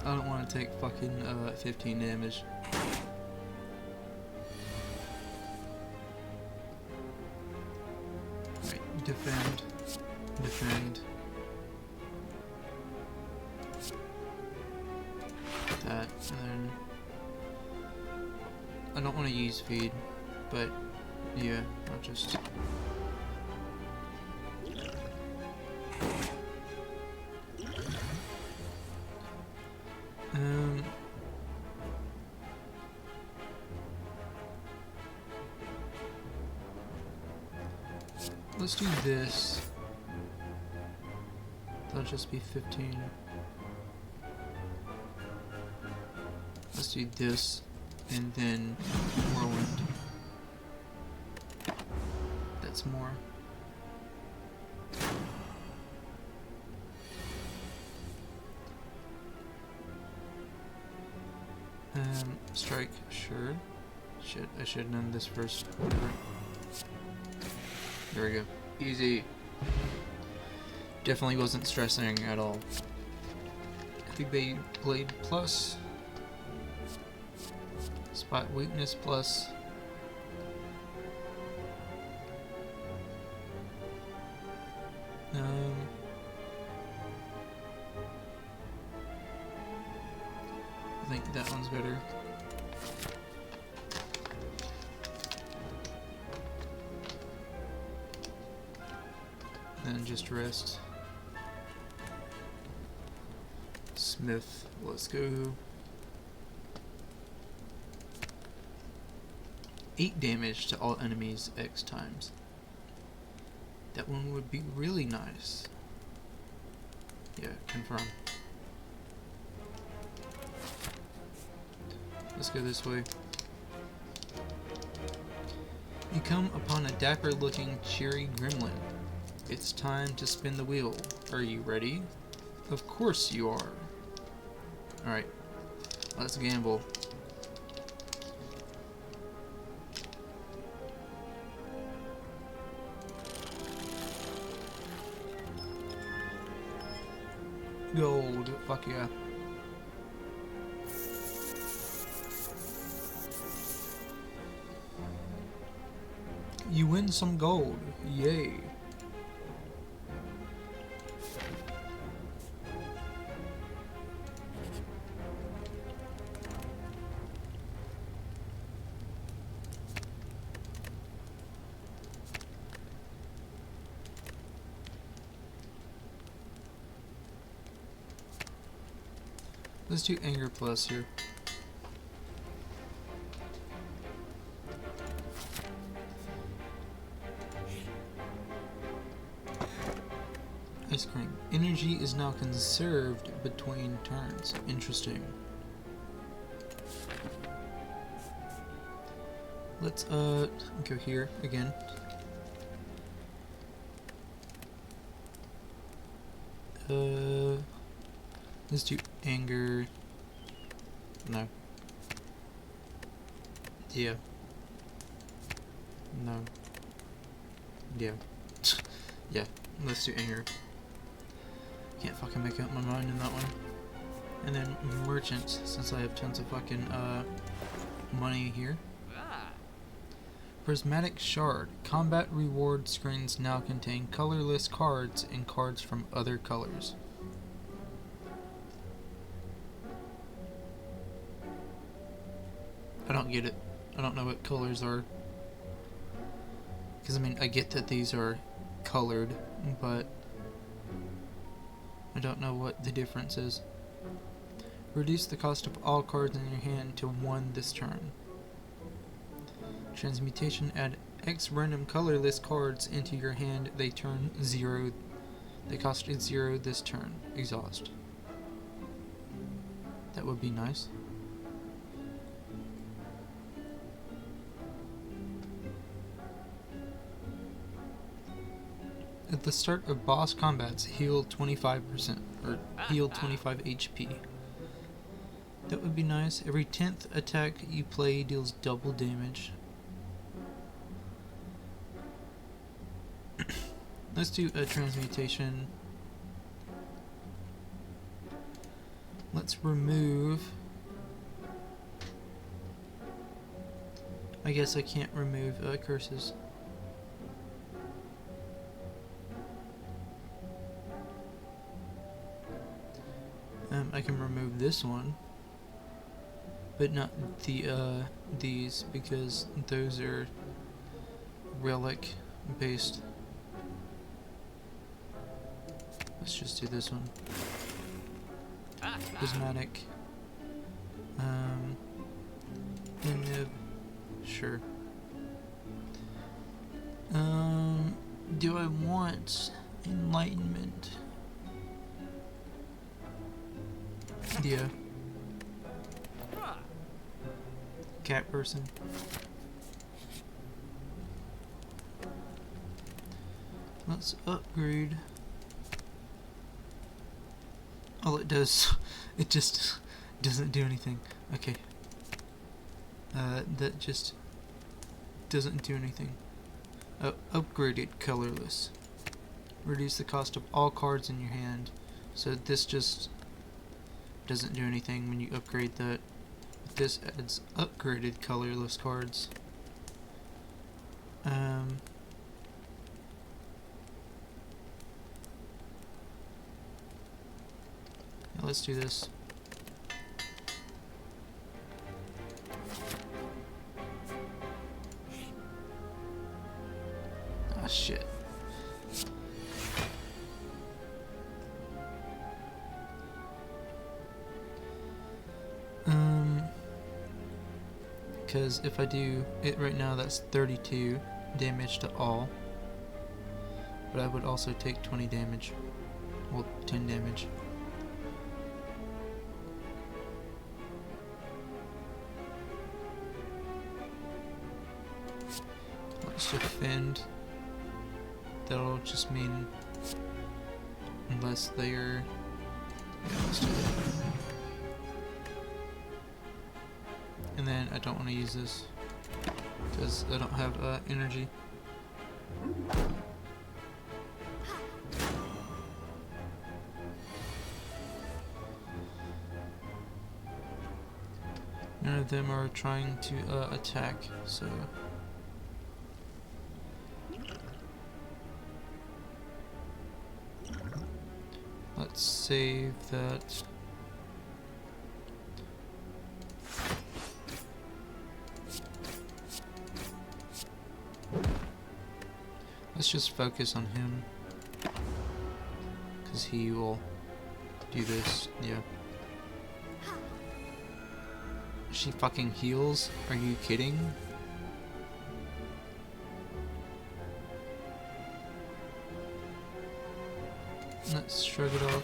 I don't want to take fucking 15 damage. Right, defend. Defend. That, and then I don't want to use feed, but yeah, I'll just let's do this. That'll just be 15. Let's do this, and then Whirlwind. That's more. Strike, sure. Shit, I should have done this first. Whatever. There we go. Easy. Definitely wasn't stressing at all. Heavy blade plus. Spot weakness plus. I think that one's better. Then just rest. Smith, let's go. 8 damage to all enemies X times. That one would be really nice. Yeah, confirm. Let's go this way. You come upon a dapper looking cheery gremlin. It's time to spin the wheel. Are you ready? Of course you are. Alright, let's gamble. Gold, fuck yeah. You win some gold, yay. Let's do Anger Plus here. Ice Cream. Energy is now conserved between turns. Interesting. Let's go here again. Let's do Anger. No. Yeah. No. Yeah. Yeah. Let's do Anger. Can't fucking make up my mind in that one. And then Merchant, since I have tons of fucking money here. Prismatic Shard. Combat reward screens now contain colorless cards and cards from other colors. I don't get it. I don't know what colors are. Because I mean, I get that these are colored, but I don't know what the difference is. Reduce the cost of all cards in your hand to 1 this turn. Transmutation, add X random colorless cards into your hand. They turn 0. They cost 0 this turn. Exhaust. That would be nice. At the start of boss combats, heal 25%, or heal 25 HP. That would be nice. Every 10th attack you play deals double damage. Let's do a transmutation. Let's remove... I guess I can't remove curses. I can remove this one, but not the these, because those are relic based. Let's just do this one. Prismatic. Sure. Do I want enlightenment? Yeah. Cat person. Let's upgrade. All it does, it just doesn't do anything. Okay. That just doesn't do anything. Upgraded colorless. Reduce the cost of all cards in your hand. So this just doesn't do anything when you upgrade that. But this adds upgraded colorless cards. Yeah, let's do this. Ah, shit. Because if I do it right now, that's 32 damage to all. But I would also take 20 damage. Well, 10 damage. Let's defend. That'll just mean unless they're... Yeah, let's do that. And then I don't want to use this because I don't have energy. None of them are trying to attack, so... Let's save that. Let's just focus on him, because he will do this. Yeah. She fucking heals? Are you kidding? Let's shrug it off.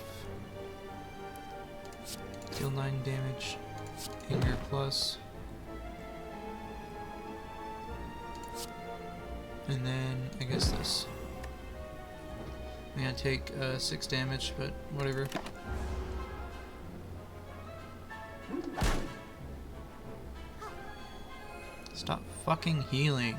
Deal 9 damage. Anger plus. And then, I guess this. I'm gonna take 6 damage, but whatever. Stop fucking healing.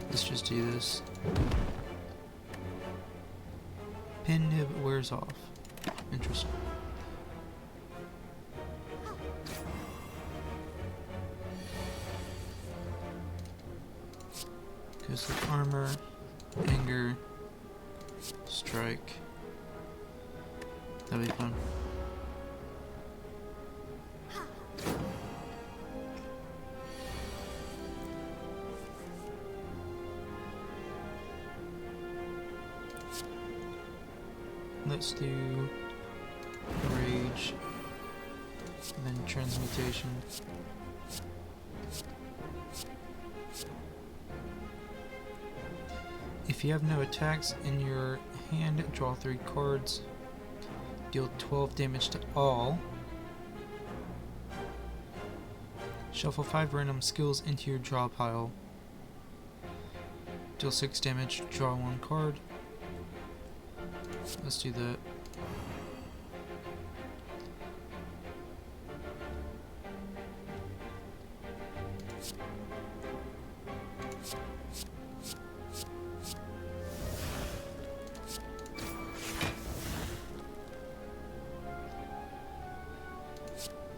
Let's just do this. Pin nib wears off. Interesting. Goes with armor, anger, strike. That'll be fun. Let's do Rage, and then Transmutation. If you have no attacks in your hand, draw 3 cards. Deal 12 damage to all. Shuffle 5 random skills into your draw pile. Deal 6 damage, draw 1 card. Let's do that.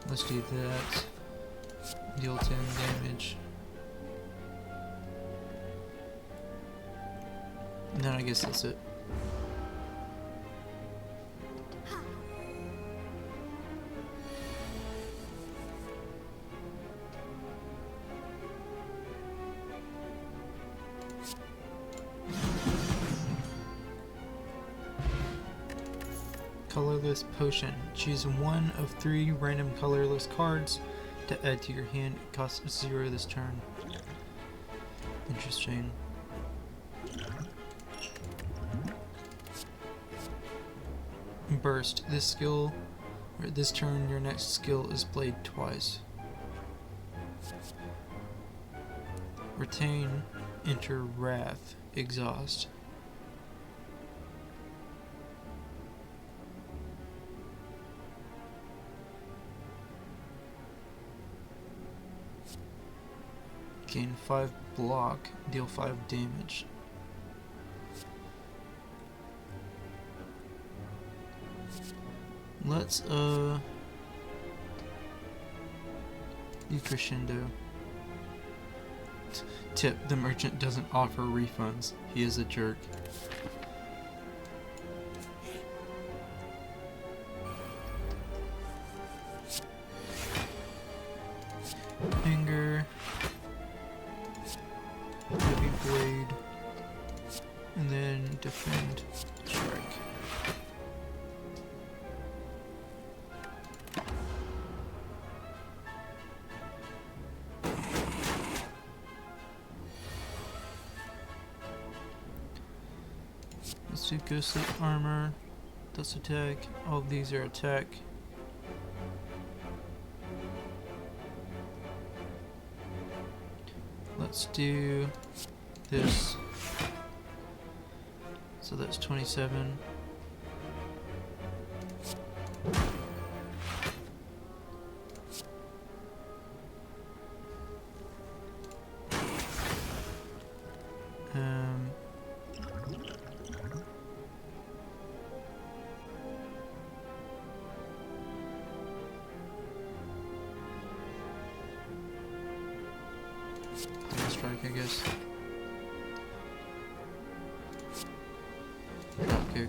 Let's do that. Deal 10 damage. And then I guess that's it. Colorless Potion. Choose one of 3 random colorless cards to add to your hand. It costs 0 this turn. Interesting. Burst. This skill, or this turn, your next skill is played twice. Retain. Enter Wrath. Exhaust. Gain 5 block, deal 5 damage. Let's do Crescendo. Tip: the merchant doesn't offer refunds. He is a jerk. Anger. Heavy Blade. And then Defend. Strike. Let's do Ghostly Armor. That's attack. All of these are attack. Let's do this. So that's 27. Strike, I guess. Kick.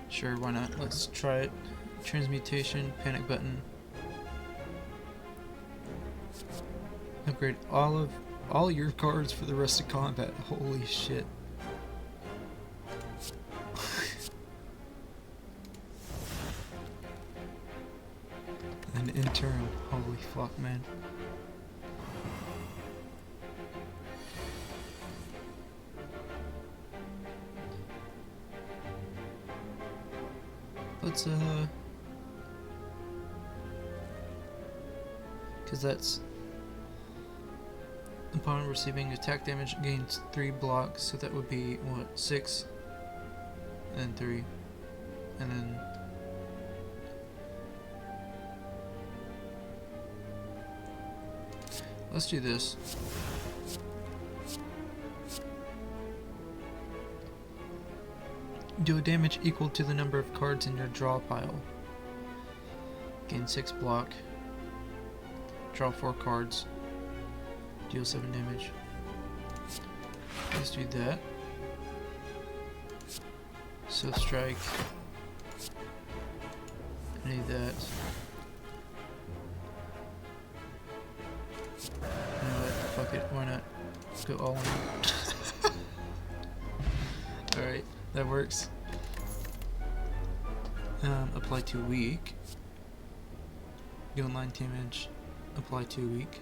Sure, why not? Let's try it. Transmutation, panic button. Upgrade all your cards for the rest of combat. Holy shit. And in turn, holy fuck, man. Let's because that's upon receiving attack damage gains 3 blocks, so that would be what, 6 and 3 and then let's do this. Do a damage equal to the number of cards in your draw pile. Gain 6 block. Draw 4 cards. Deal 7 damage. Let's do that. So strike. I need that. You know what? Fuck it. Why not? Let's go all in. Alright, that works. Apply 2 weak. Deal 9 damage. Apply 2 weak.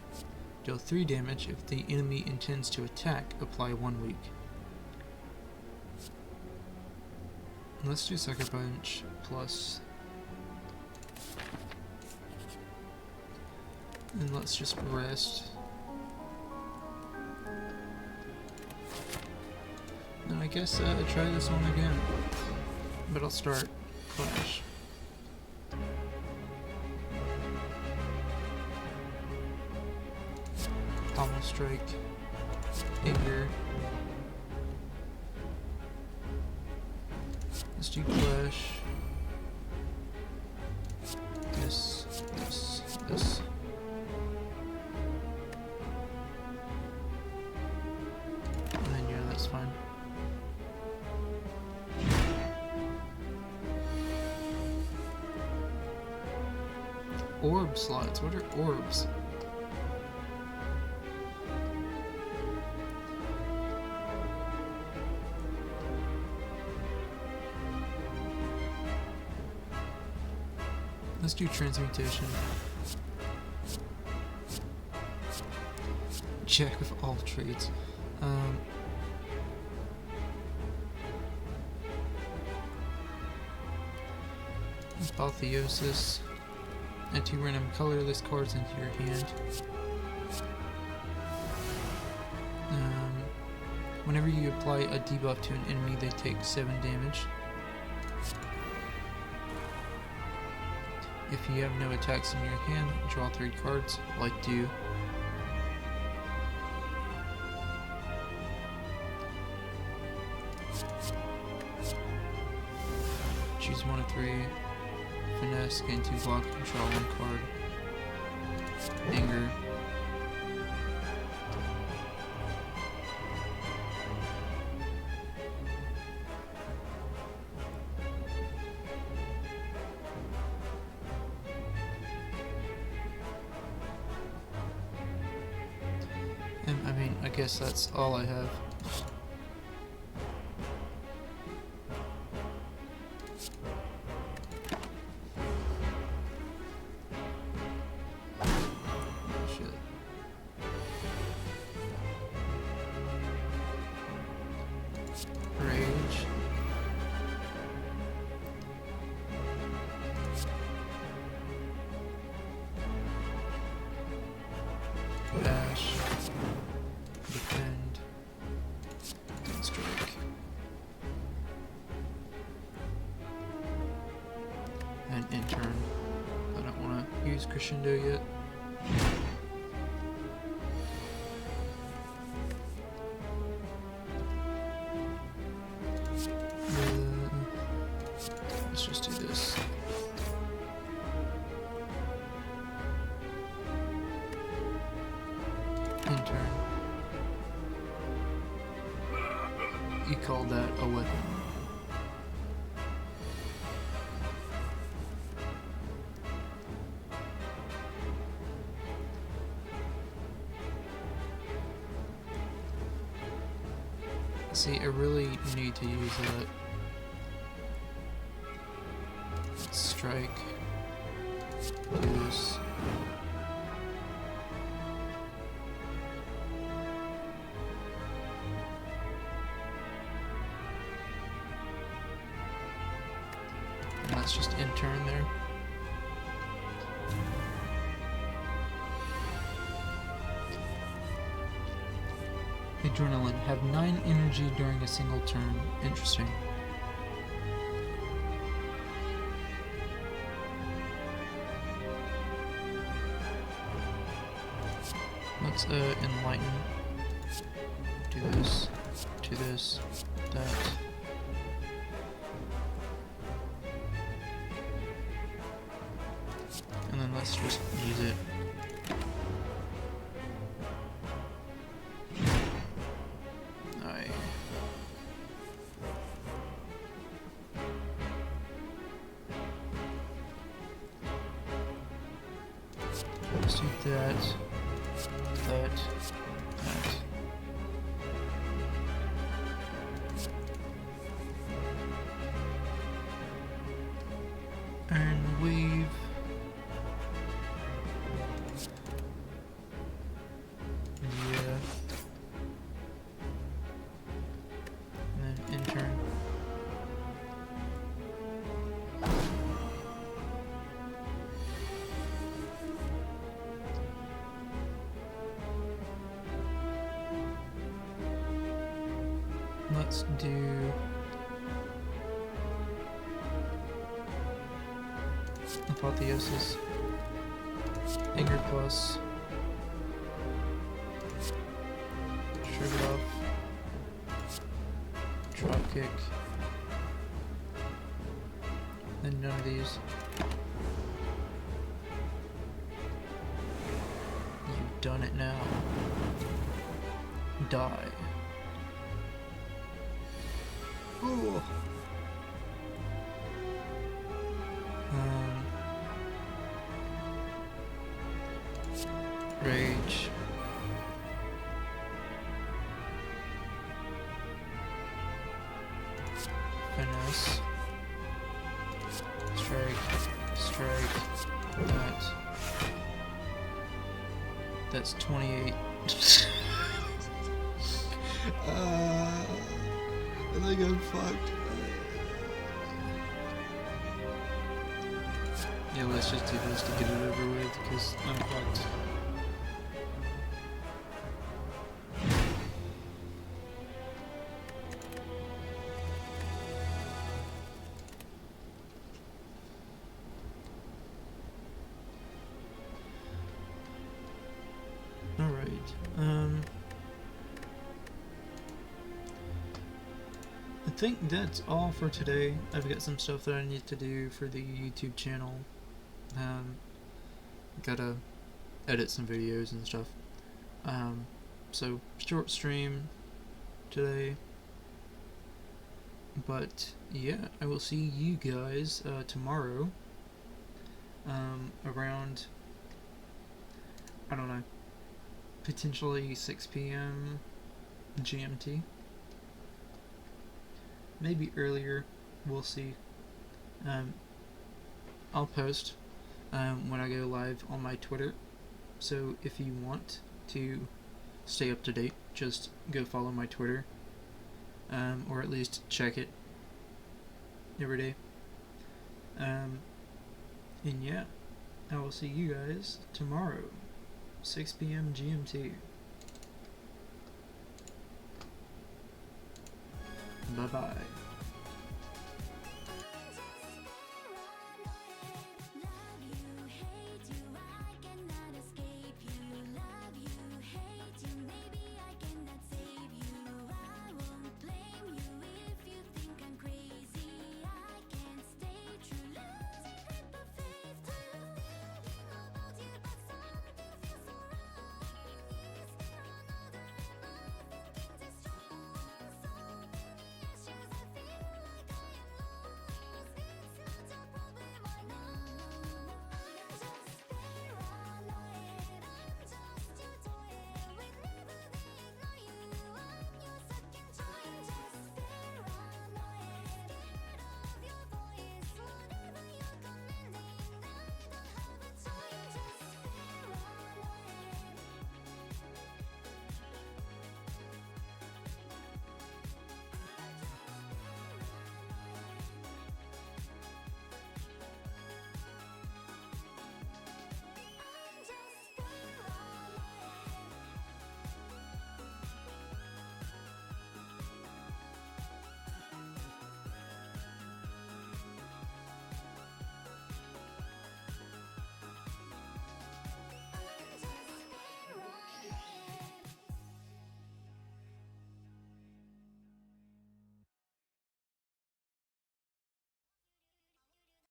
Deal 3 damage if the enemy intends to attack. Apply 1 weak. Let's do Sucker Punch plus. And let's just rest. And I guess try this one again. But I'll start Clash. Pommel Strike. Anger. Let's do Clash. This. And then yeah, that's fine. Orb slots. What are orbs? Let's do Transmutation. Jack of all trades. Apotheosis. Add 2 random colorless cards into your hand. Whenever you apply a debuff to an enemy, they take 7 damage. If you have no attacks in your hand, draw 3 cards, like do. Choose 1 of 3. Finesse, gain 2 block, draw 1 card. Anger. And I mean, I guess that's all I have. Rage. Dash. Defend. And strike. And in turn. I don't want to use Crescendo yet. Let's just do this. In turn. You call that a weapon. See, I really need to use that. Strike. Do this. And that's just in turn there. Adrenaline. Have 9 energy during a single turn. Interesting. Let's enlighten. Do this. Do this. That. And then let's just use it. Alright. Let's do that. That. let's do Apotheosis, Anger Plus, Shrug It Off, Drop Kick, then none of these. You've done it now. Die. Ooh. Rage. Finesse. Strike. That's 28. I think I'm fucked. Yeah, let's just do this to get it over with, because I'm fucked. Alright, I think that's all for today. I've got some stuff that I need to do for the YouTube channel. Gotta edit some videos and stuff. So short stream today. But yeah, I will see you guys tomorrow. Around, I don't know, potentially 6 p.m. GMT. Maybe earlier, we'll see. I'll post when I go live on my Twitter, so if you want to stay up to date, just go follow my Twitter, or at least check it every day. And yeah, I will see you guys tomorrow, 6 p.m. GMT. Bye-bye.